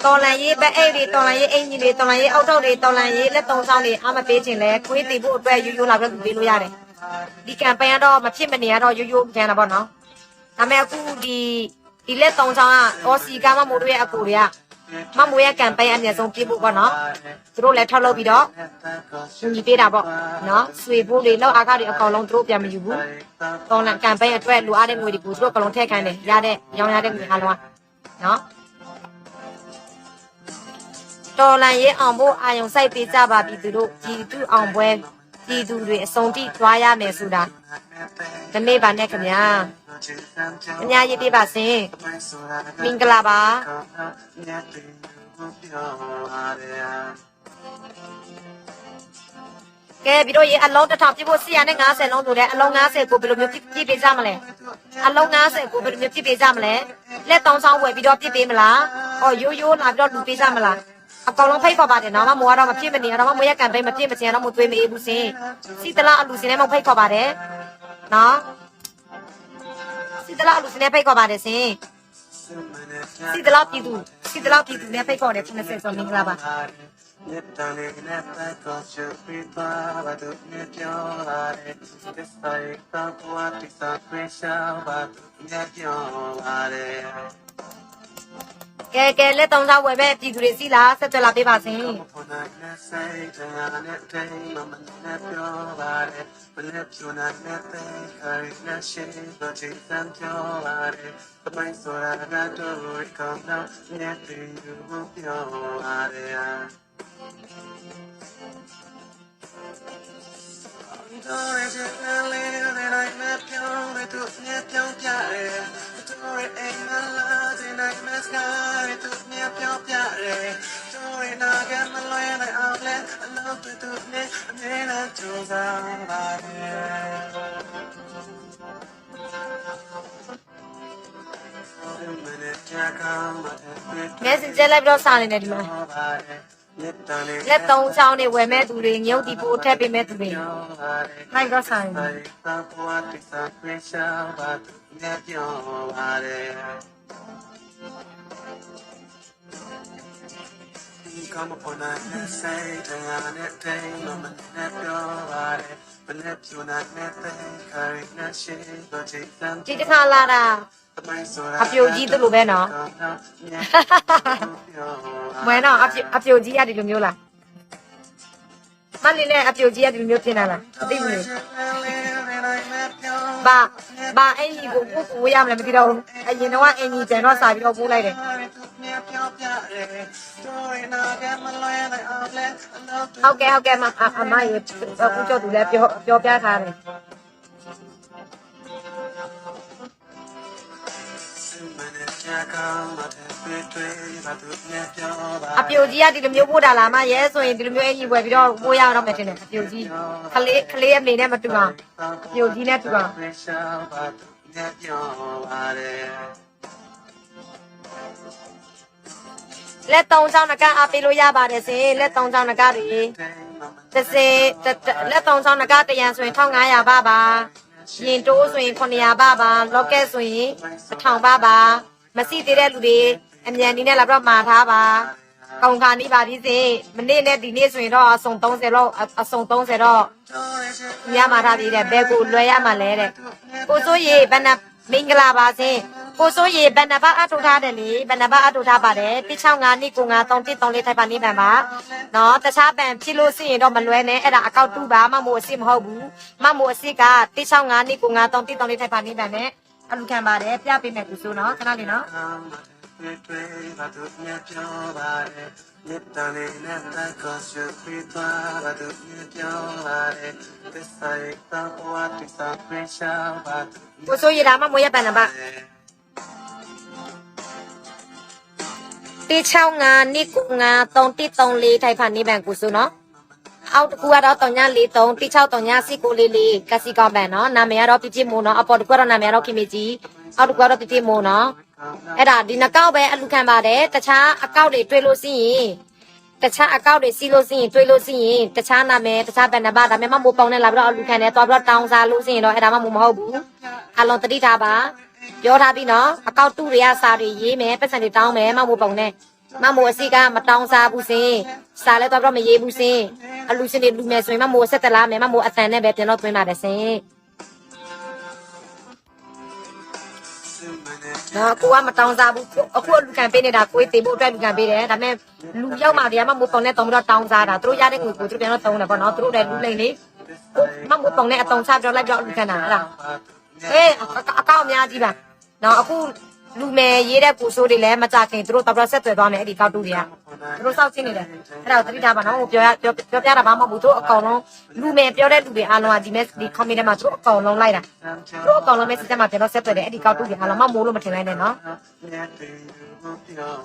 Speaker 2: တော်လန်ရေးပဲအဲ့ဒီတော်လန်ရေးအင်ဂျီတွေတော်လန်ရေးအောက်ထောက်တွေတော်လန်ရေးလက်3ချောင်းတွေအမပေးခြင်းလဲခွေးတီဖို့အတွက်ယူလာပြီးပေးလို့ရတယ်ဒီကမ်ပိန်းကတော့မဖြစ်မနေကတော့ယူကျန်တာပေါ့နော်ဒါပေမဲ့အခုဒီလက်3ချောင်းကအော်စီကာမမိုးတို့ရဲ့အကူတွေက မမိုးရဲ့ကမ်ပိန်းအမြဲဆုံးပြဖို့ပေါ့နော်သူတို့လည်းထောက်လုပ်ပြီးတော့ညီပေးတာပေါ့နော်ဆွေဖို့တွေလောက်အားကားတွေအကောင်လုံးသူတို့ပြန်မယူဘူးတော်လန်ကမ်ပိန်းအတွက်လူအားတဲ့ငွေတွေကိုသူတို့အကောင်လုံးထည့်ခိုင်းတယ်ရတဲ့ရောင်းရတဲ့ငွေအားလုံးနော်တော်လန်ရေးအောင်ဖို့အာယုံစိုက်ပေးကြပါပြီသူတို့ဒီသူအောင်ပွဲဒီသူတွေအစုံတိသွားရမယ်ဆိုတာဒီနေ့ပါနဲ့ခင်ဗျာအများကြီးပြပါစေမင်္ဂလာပါကဲပြီးတော့ရေအလုံးတစ်ထောင်ပြဖို့450လုံးဆိုတဲ့အလုံး90ကိုဘယ်လိုမျိုးပြည့်ပေးကြမလဲအလုံး90ကိုဘယ်လိုမျိုးပြည့်ပေးကြမလဲလက်တောင်းဆောင်ဝယ်ပြီးတော့ပြည့်ပေးမလားအော်ရိုးရိုးလာပြီးတော့လူပေးကြမလားအကောင်လုံးဖိတ်ခေါ်ပါတယ်နော်မမိုးကတော့မပြည့်မနေတော့မမိုးရကန်ပိတ်မပြည့်မချင်တော့မသွေးမအေးဘူးစင်စီတလားအလူစင်နဲ့မဖိတ်ခေါ်ပါတယ်နော်စီတလားအလူစင်နဲ့ဖိတ်ခေါ်ပါတယ်စင်စီတလားပြည်သူနဲ့ဖိတ်ခေါ်တယ်90ဆိုမင်္ဂလာပါကဲလက်တောင်းစားဝယ်ပဲပြည်သူတွေစီလားဆက်ကြလာပေးပါစင်Messenger လိုက်ပြီးတော့စာနေတယ်ဒီမှာလက်သုံးချောင်းတွေဝယ်မဲ့သူတွေငုတ်ဒီပို့ထည့်ပေးမဲ့သူတွေလိုက်တော့စာနေဒီတစ်ခါလာတာအပြိုကြီးတို့လိုပဲနော်မွဲနော်အပြိုကြီးရတယ်လိုမျိုးလားမလေးနဲ့အပြိုကြီးရတယ်လိုမျိုးဖြစ်နေလားမသိဘူးဘာအင်ကြီးကိုပို့ရမလဲမသိတော့ဘူးအရင်တော့အင်ကြီးကျန်တော့စာပြီးတော့ပို့လိုက်တယ်ဟုတ်ကဲ့အမရေအခုကျော်သူလည်းပြောပြထားတယ်အပြိုကြီးကဒီလိုမျိုးပို့တာလားမရဲဆိုရင်ဒီလိုမျိုးအကြီးဝယ်ပြီးတော့ပို့ရတော့မယ်ထင်တယ်အပြိုကြီးကလေးအနေနဲ့မတူအောင်အပြိုကြီးနဲ့တူအောင်လက်သုံးချောင်းနကအပေးလို့ရပါတယ်စင်လက်သုံးချောင်းနကတွေလက်သုံးချောင်းနကတရံဆိုရင်1500ပါရင်တိုးဆိုရင်900ပါလော့ကက်ဆိုရင်1000ပါမစီသေးတဲ့လူတွေအမြန်ဒီနဲ့လာပြီးတော့မှာထားပါကောင်ခါနေပါပြီစေမနေ့နဲ့ဒီနေ့ဆိုရင်တော့အစုံ30တော့အစုံ30တော့ညမှာထားပြီးတဲ့ဘယ်ကိုလွယ်ရမှာလဲတဲ့ကိုစိုးရေဘဏ္ဍမင်္ဂလာပါစေကိုစိုးရေဘဏ္ဍပါအထုတ်ထားတယ်လေဘဏ္ဍပါအထုတ်ထားပါတယ်165နှစ်ကို93334ထိုက်ပါနေပံပါနော်တခြားပံဖြစ်လို့ရှိရင်တော့မလွဲနဲ့အဲ့ဒါအကောက်တူပါမမို့အစ်မဟုတ်ဘူးမမို့အစ်က165နှစ်ကို93334ထိုက်ပါနေပံနဲ့အလူခံပါတယ်ပြပေးမယ်သူဆိုနော်ခဏလေးနော်ကိုစိုးရတာမမွေးရပန်နပါ165နှစ်ကို93334ထိုက်ပါနေပံကိုဆိုနော်အောက်တကူကတော့343 163 94944ကစီကောင်းပန်နော်နာမည်ကတော့ပြပြမို့နော်အပေါ်တကူကတော့နာမည်ကတော့ခင်မကြီးအောက်တကူကတော့ပြပြမို့နော်အဲ့ဒါဒီနှကောက်ပဲအလူခံပါတယ်တခြားအကောက်တွေတွေ့လို့ရှိရင်တခြားအကောက်တွေစီးလို့ရှိရင်တွေ့လို့ရှိရင်တခြားနာမည်တခြားဘယ်နှပါဒါမှမဟုတ်ပုံနဲ့လာပြီးတော့အလူခံတယ်သွားပြီးတော့တောင်းစားလို့ရှိရင်တော့အဲ့ဒါမှမဟုတ်ဘူးအလုံးတတိထားပါပြောထားပြီနော်အကောက်တူတွေကစာတွေရေးမယ်ပတ်စံတွေတောင်းမယ်မဟုတ်ပုံနဲ့မမို့အစီကမတောင်းစားဘူးစင်စားလဲတော့တော့မရေးဘူးစင်အလူရှင်တွေလူမယ်ဆိုရင်မမို့ဆက်တလားမယ်မမို့အတန်နဲ့ပဲပြန်တော့သွင်းပါတယ်စင် နော်ကိုကမတောင်းစားဘူးအခုလူကန်ပေးနေတာကိုတေဖို့အတွက်လူကန်ပေးတယ်ဒါပေမဲ့လူရောက်မှတရားမမိုးပုံနဲ့တုံပြီးတော့တောင်းစားတာသူတို့ရတဲ့ငွေကိုသူတို့ပြန်တော့တုံးတယ်ပေါ့နော်သူတို့လည်းလူလိမ့်လေမမိုးပုံနဲ့အတုံးချပြတော့လိုက်ပြတော့လူကန်တာလားအကောင့်အများကြီးပါနော်အခုလူမယ်ရေးတဲ့ပူဆိုးတွေလည်းမကြခင်သူတို့တော့ဆက်သွယ်သွားမယ်အဲ့ဒီကောက်တူတွေကသူတို့စောက်ချင်းနေတယ်အဲ့ဒါကိုသတိထားပါနော်ပြောပြတာဘာမှမဟုတ်ဘူးသူတို့အကောင်လုံးလူမယ်ပြောတဲ့လူတွေအားလုံးကဒီ comment ထဲမှာသူတို့အကောင်လုံးလိုက်တာသူတို့အကောင်လုံး message ထဲမှာပြန်တော့ဆက်သွယ်တယ်အဲ့ဒီကောက်တူတွေအားလုံးမမိုးလို့မထင်လိုက်နဲ့နော်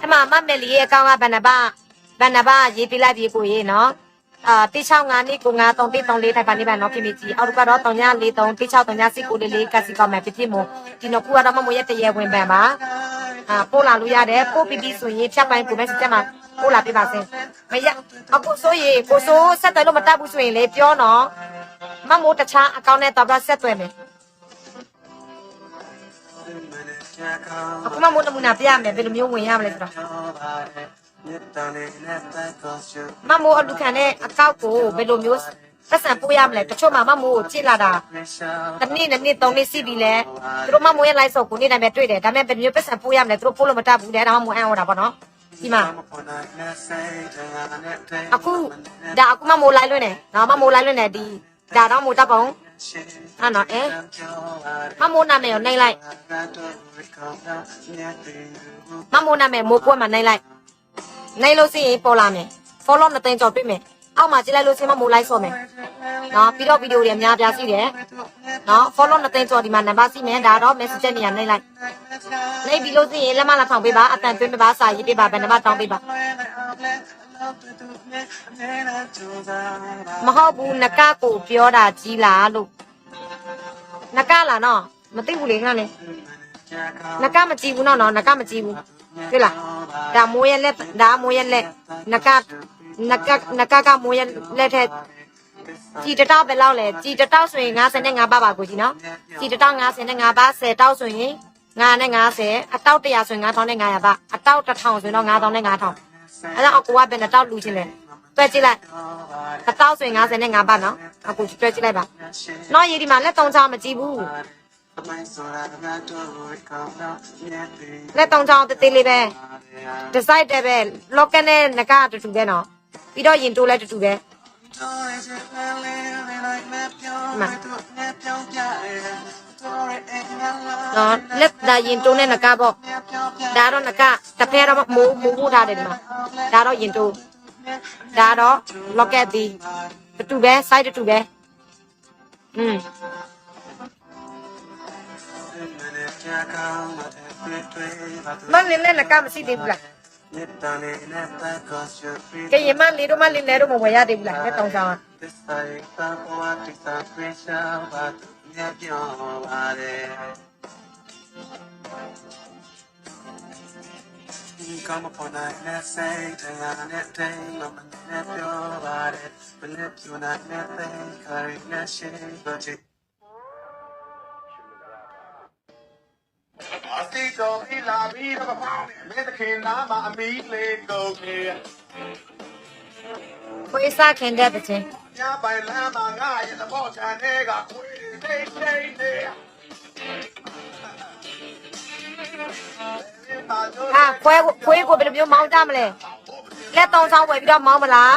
Speaker 2: အဲ့မှာမမယ်လီရဲ့အကောင်ကဘန်နဘာရေးပြလိုက်ပြီကိုရေးနော်တိ65နှစ်ကို9 3 3 4ထိုင်ပါနေပါနော်ခင်မကြီးအောက်ကတော့3 4 3 3 6 3 4 9 4 4ကစီကောက်မယ်ဖြစ်မို့ဒီတော့ခုကတော့မမို့ရဲ့တရေဝင်ပန်ပါပို့လာလို့ရတယ်ပို့ပြီးဆိုရင်ဖြတ်ပိုင်းကိုပဲစက်မှာပို့လာပြပါစင်မရအခုဆိုရင်ကိုဆိုးဆက်တယ်လို့မတတ်ဘူးဆိုရင်လေပြောနော်မမို့တခြားအကောင့်နဲ့တော့ဆက်သွယ်မယ်အခုမမို့နမူနာပြရမယ်ဘယ်လိုမျိုးဝင်ရမလဲဆိုတော့မမိုးအလူခံတဲ့အကောက်ကိုဘယ်လိုမျိုးပတ်စံပို့ရမလဲတချို့မှာမမိုးကိုကြည့်လာတာတစ်နေ့နှစ်သုံးနှစ်စီးပြီးလဲသူတို့မမိုးရဲ့ live ဆော့ကိုနေ့တိုင်းပဲတွေ့တယ်ဒါပေမဲ့ဘယ်မျိုးပတ်စံပို့ရမလဲသူတို့ပို့လို့မတတ်ဘူးတဲ့ဒါမှမဟုတ်အံ့ဩတာပေါ့နော်ဒီမှာအခုမမိုး live လွှင့်နေနော်မမိုး live လွှင့်နေဒီဒါတော့မိုးတပ်ပုံအဲ့နော်မမိုးနာမည်ကိုနှိမ့်လိုက်မမိုးနာမည်မိုးကွက်မှာနှိမ့်လိုက်နိုင်လို့ရှိရင်ပေါ်လာမယ် follow နှစ်သိန်းကျော်တွေ့မယ်အောက်မှာကြည့်လိုက်လို့ရှိရင်မမိုးလိုက်ဆော့မယ်နော်ပြီးတော့ဗီဒီယိုတွေအများပြားရှိတယ်နော် follow နှစ်သိန်းကျော်ဒီမှာနံပါတ်ရှိမယ်ဒါတော့ message နေရာနှိမ့်လိုက်နှိမ့်ပြီးလို့ရှိရင်လက်မလာထောင်ပေးပါအတန်သွင်းပေးပါစာရေးပေးပါဘယ်နှမတောင်းပေးပါမဟုတ်ဘူးနကကိုပြောတာကြီးလားလို့နကလားနော်မသိဘူးလေခဏလေးနကမကြည့်ဘူးနော်နကမကြည့်ဘူးတွေ့လားဒါမိုးရဲ့လက်ဒါမိုးရဲ့လက်နကကမိုးရဲ့လက်ထက်ကြည်တတောက်ပဲလောက်လဲကြည်တတောက်ဆိုရင်55ပါပါကိုကြီးနော်ကြည်တတောက်55ပါ10တောက်ဆိုရင်950အတောက်100ဆိုရင်9500ပါအတောက်1000ဆိုရင်တော့9000နဲ့9000အဲ့တော့အကူကဘယ်နှတောက်လူချင်းလဲတွဲကြည့်လိုက်အတောက်ဆိုရင်55ပါနော်အကူတွဲကြည့်လိုက်ပါနော်ရေးဒီမှာလက်3ချောင်းမကြည့်ဘူးလက်3ချောင်းတေးသေးလေးပဲ decide တယ်ပဲ local နဲ့နကအတူတူပဲနော်ပြီးတော့ရင်တိုးလည်းတူတူပဲနော်လက်ဒါရင်တိုးနဲ့နကပေါ့ဒါတော့နကတစ်ဖက်တော့မိုးထားတယ်ဒီမှာဒါတော့ရင်တိုးဒါတော့ local ဒီတူပဲ side တူပဲမလင်းနဲ့နကမရှိသေးဘူးလားကဲရမလေးတို့မလင်းနဲ့တို့မဝယ်ရသေးဘူးလားလက်တောင်းဆောင်Come upon night, let's say, and day, mama, never your body, but if you're not nothing, carry that shit, but you. I see so he la vida of a pound, made the king, I'm a meat leg go here. What is that, Ken Deputy? Yeah, by Lama, I in the boat, and they got they there. ခွေးကိုဘယ်လိုမျိုးမောင်းကြမလဲလက်3ချောင်းဝယ်ပြီးတော့မောင်းမလား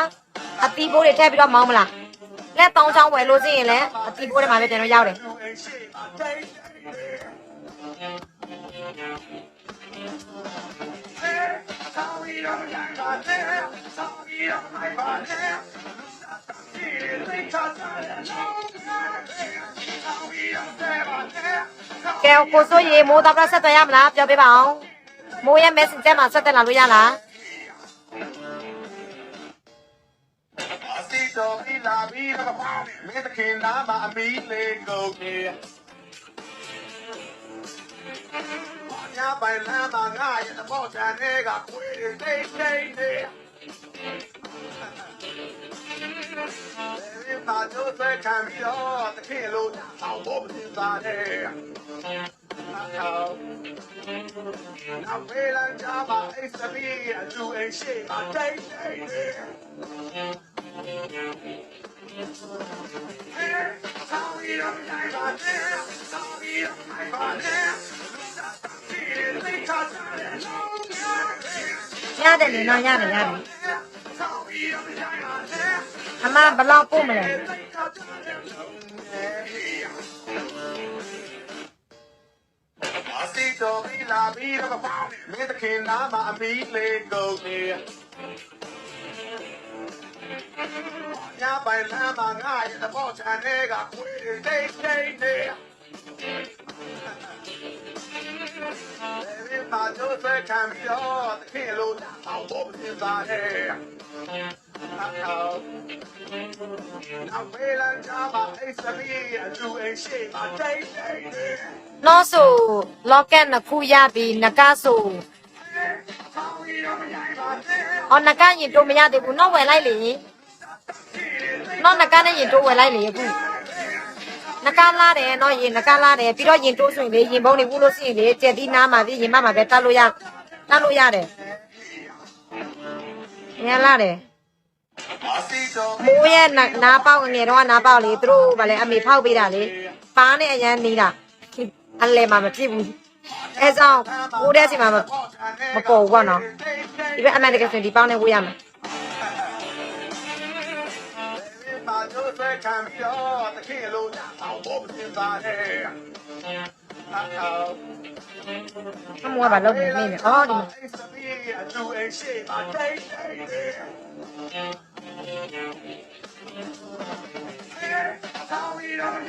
Speaker 2: အတီးဘိုးတွေထည့်ပြီးတော့မောင်းမလားလက်3ချောင်းဝယ်လို့ရှိရင်လည်းအတီးဘိုးတွေမှာပဲတင်တော့ရောက်တယ်ကဲကိုစိုးရေမိုးတော့ဆက်သွယ်ရမလားပြောပြပါအောင်မိုးရဲ့ message မှာဆက်သွယ်လာလို့ရလားအစီတော်ဒီလာပြီးတော့မင်းတခင်နာမအမီလေးကိုကေညာပိုင်လမ်းမှာငါရဲ့ဘောချန်တွေကခွေးတွေတိတ်နေပါတို့ဆွဲခံပြီးတော့တခင်လို့အောင်ဖို့ပြပါတယ်နောက်ဝေးလမ်းကြပါအိစပီအတူအိရှိမတိတ်နေSorry, I'm not there. Sorry, I'm not there. ရတယ်လေနော်ရတယ်အမဘလောက်ပို့မလဲ
Speaker 3: စီတော်ပြီလာပြီတော့မင်းတခင်နာမအမီလေးကုန်နေညပိုင်လမ်းမှာငါရဲ့သဘောချန်တွေကခွေတိတ်တိတ်နေဘယ်မှာတို့စခံပြီးတော့တခင်လို့အောင်ပေါ်ပြသားတယ်နောက်ဝေးလမ်းကြမှာအိစပီအလူအိရှိမှာတိတ်တိတ်နေ
Speaker 2: နော်ဆိုလော့ကက်နှစ်ခုရပြီနကဆိုအော်နကရင်တို့မရသေးဘူးနော်ဝယ်လိုက်လေနော်နကနဲ့ရင်တို့ဝယ်လိုက်လေအခုနကလာတယ်နော်ရင်နကလာတယ်ပြီးတော့ရင်တို့ဆိုရင်လေရင်ပုံးနေဘူးလို့ရှိရင်လေကျက်သီးနားမှာပြီးရင်မမှာပဲတတ်လို့ရတယ်ရလာတယ်မိုးရဲ့နားပေါက်ငယ်တော့နားပေါက်လေသူတို့ဗာလေအမေဖောက်ပေးတာလေပါးနဲ့အရန်နေတာအလဲမှာမဖြစ်ဘူးအဲကြောင့်ကိုတဲ့စီမှာမပေါ်ဘူးပေါ့နော်ဒီဘက်အမှန်တကယ်ဆိုရင်ဒီပေါင်းနဲ့ဝေးရမယ်အမေကဘာလုပ်နေလဲအော်ဒီ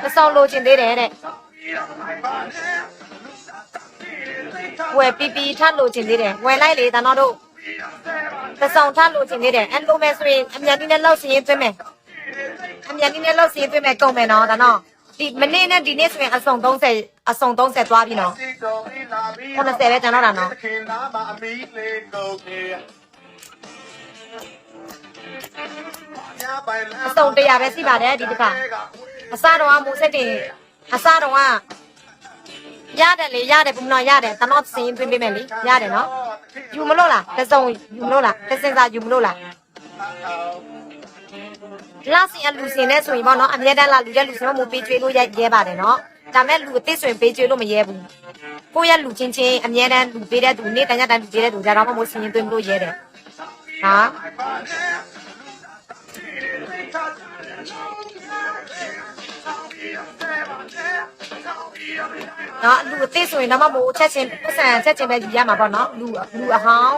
Speaker 2: မဆောင်လို့ချင်သေးတယ်တဲ့ဝယ်ပီပီထလို့ချင်သေးတယ်ဝယ်လိုက်လေတနော်တို့သဆောင်ထလို့ချင်သေးတယ်အဲ့လိုမဲ့ဆိုရင်အမြန်ကြီးနဲ့လောက်စီရင်သွင်းမယ်အမြန်ကြီးနဲ့လောက်စီရင်သွင်းမယ်ကုန်မယ်နော်တနော်ဒီမနေ့နဲ့ဒီနေ့ဆိုရင်အစုံ30သွားပြီနော်90ပဲကျန်တော့တာနော်အစုံ100ပဲစီပါတယ်ဒီတစ်ခါအစတော့မိုးဆက်တင်အစတော့ရတယ်လေရတယ်ဘုမနော်ရတယ်တနော်စင်းသွင်းပေးမယ်လေရတယ်နော်ယူမလို့လားတစုံယူမလို့လားတစင်စာယူမလို့လားလာစီအလူစင်နဲ့ဆိုရင်ပေါ့နော်အမြဲတမ်းလာလူတဲ့လူစင်မမိုးပေးကျွေးလို့ရဲပါတယ်နော်ဒါမဲ့လူအစ်စ်ဆိုရင်ပေးကျွေးလို့မရဲဘူးကိုယ့်ရဲ့လူချင်းချင်းအမြဲတမ်းလူပေးတဲ့သူနေ့တန်ကြတန်လူပေးတဲ့သူဒါတော့မှမိုးစင်းသွင်းလို့ရဲတယ်ဟာနော်လူအသေးဆိုရင်တော့မမိုးချက်ချင်းပတ်စံချက်ချင်းပဲယူရမှာပေါ့နော်လူအဟောင်း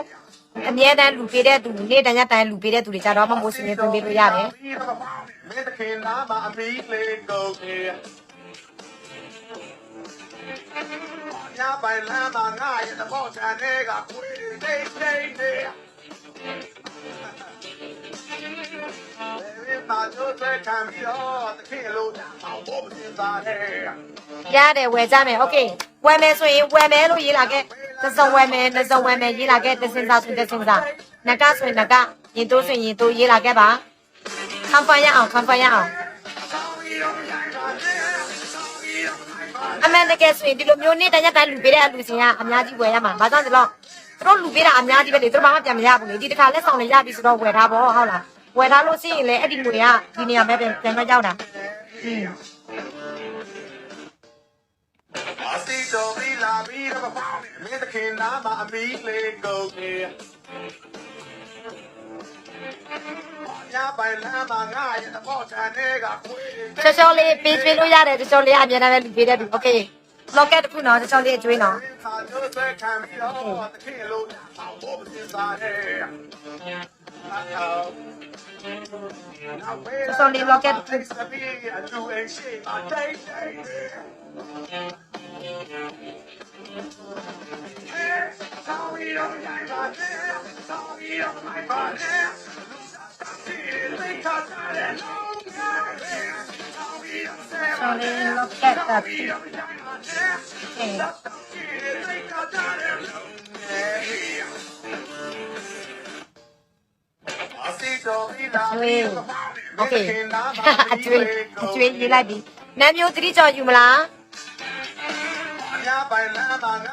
Speaker 2: အမြဲတမ်းလူပေးတဲ့သူနေ့တန်ညတန်လူပေးတဲ့သူတွေကြတော့မမိုးစင်းသွင်းပေးလို့ရတယ်
Speaker 3: မင်းတခင်နာမအမီလေးကုန်နေညပိုင်လမ်းမှာငါရဲ့သဘောချန်တွေကခွေတိတ်တိတ်နေ
Speaker 2: ရတယ်ဝယ်ကြမယ်โอเคဝယ်မယ်ဆိုရင်ဝယ်မယ်လို့ရေးလာခဲ့သစုံဝယ်မယ်နှစ်စုံဝယ်မယ်ရေးလာခဲ့တစင်စာဆိုတစင်စာနကဆိုရင်နကရင်တိုးဆိုရင်ရင်တိုးရေးလာခဲ့ပါခံဖန်ရအောင်အမှန်တကယ်ဆိုရင်ဒီလိုမျိုးနေ့တညတိုင်းလူပေးတဲ့အလူစင်ကအများကြီးဝယ်ရမှာဘာကြောင့်ဒီတော့သူတို့လူပေးတာအများကြီးပဲလေသူတို့ဘာမှပြန်မရဘူးလေဒီတစ်ခါလက်ဆောင်လေးရပြီဆိုတော့ဝယ်ထားပေါ့ဟုတ်လားဝယ်ထားလို့ရှိရင်လည်းအဲ့ဒီငွေကဒီနေရာပဲပြန်မရောက်တာ
Speaker 3: စီတော်ပြီလာပြီတော့မင်းတခင်နာမအမီလေးကုန်နေညပိုင်လမ်းမှာငါရဲ့သဘောချန်တွေကခွေ
Speaker 2: ချောလေးပေးပေးလို့ရတယ်ချောလေးအမြဲတမ်းပဲလူပေးတဲ့သူโอเคလော့ကက်တစ်ခုနော်ချောလေးအကျွေးနော်So they look at that. Okay. Actually, you like me. Namyo 3ကြော်ယူမလား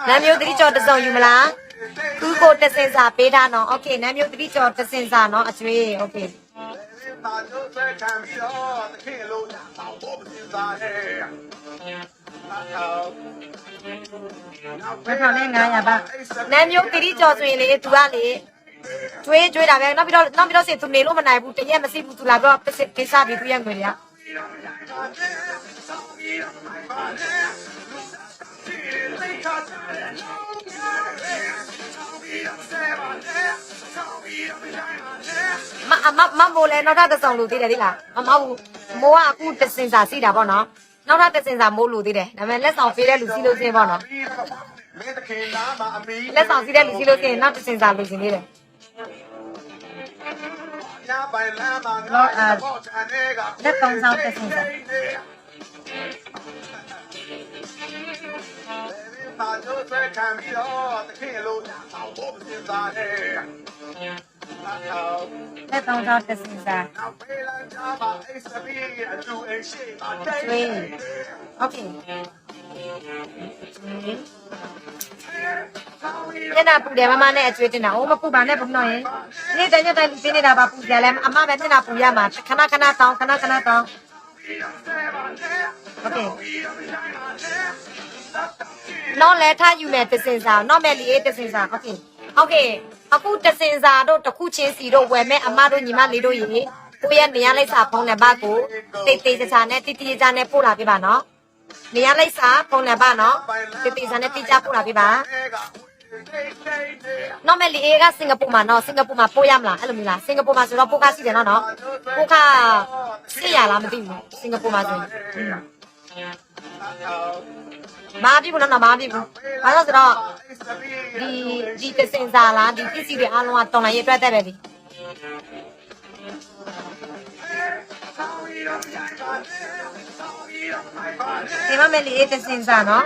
Speaker 2: Namyo 3ကြော်တစ်စုံယူမလားခုကိုတစင်စာပေးထားနော် Okay Namyo 3ကြော်တစင်စာနော်အကျွေး Okay ဘယ်ထောင်နဲ့900ပါNamyo 3ကြော်ဆိုရင်လေသူကလေ ကျွေးတာပဲနောက်ပြီးတော့စေသူနေလို့မနိုင်ဘူးတရက်မရှိဘူးသူလာတော့ကိစ္စပြီးသူရဲ့ငွေတွေကမမိုးလဲနောက်ထပ်တစ်စုံလို့သေးတယ်ဒီလားမမဘူးမိုးကအခုတစင်စာစီးတာပေါ့နော်နောက်ထပ်တစင်စာမိုးလို့သေးတယ်ဒါပေမဲ့လက်ဆောင်ပေးတဲ့လူစီးလို့စင်းပေါ့နော်လက်ဆောင်စီးတဲ့လူစီးလို့စင်းနောက်တစင်စာလို့စင်းသေးတယ်လက်ကောင်းဆောင်တစင်စာ
Speaker 3: ပါကျိုးဆွဲခံပြီးတော့တခင်လို့အောင်ဖို့စဉ်းစားတယ်
Speaker 2: လက်ကောင်းဆောင်တစင်စာ
Speaker 3: နောက်ပေးလိုက်ကြပါအိစပီအတူအရှိပါတဲ့
Speaker 2: โอเคညနာပူတယ်မမနဲ့အကျွေးတင်တာအိုးမပူပါနဲ့ဘုံတော့ရင်နေ့တညတိုင်းလူပေးနေတာပါပူကြလဲအမပဲညနာပူရမှာခဏတောင်းโอเคနော်လဲထားယူမယ်တစင်စာနော်မယ်လီအေးတစင်စာโอเคအခုတစင်စာတို့တခုချင်းစီတို့ဝယ်မဲ့အမတို့ညီမလေးတို့ရေကိုရဲ့နေရလိုက်စာဖုန်းနံပါတ်ကိုတိတ်ချာနဲ့တိချာနဲ့ပို့လာပေးပါနော်နေရလိုက်စာဖုန်းနံပါတ်နော်တိချာနဲ့တိကျပို့လာပေးပါနော်မယ်လီအေးကစင်ကာပူမှာနော်စင်ကာပူမှာပို့ရမလားအဲ့လိုမျိုးလားစင်ကာပူမှာဆိုတော့ပို့ကားရှိတယ်နော်ပို့ကား800လားမသိဘူးစင်ကာပူမှာဆိုရင်မာပြီဘူးနော်မာပြီဘူးဘာလို့ဆိုတော့ဒီတစင်စာလားဒီပစ္စည်းတွေအားလုံးကတော်လိုက်ရအတွက်တက်ပဲဒီဒီမမယ်လေးတစင်စာနော်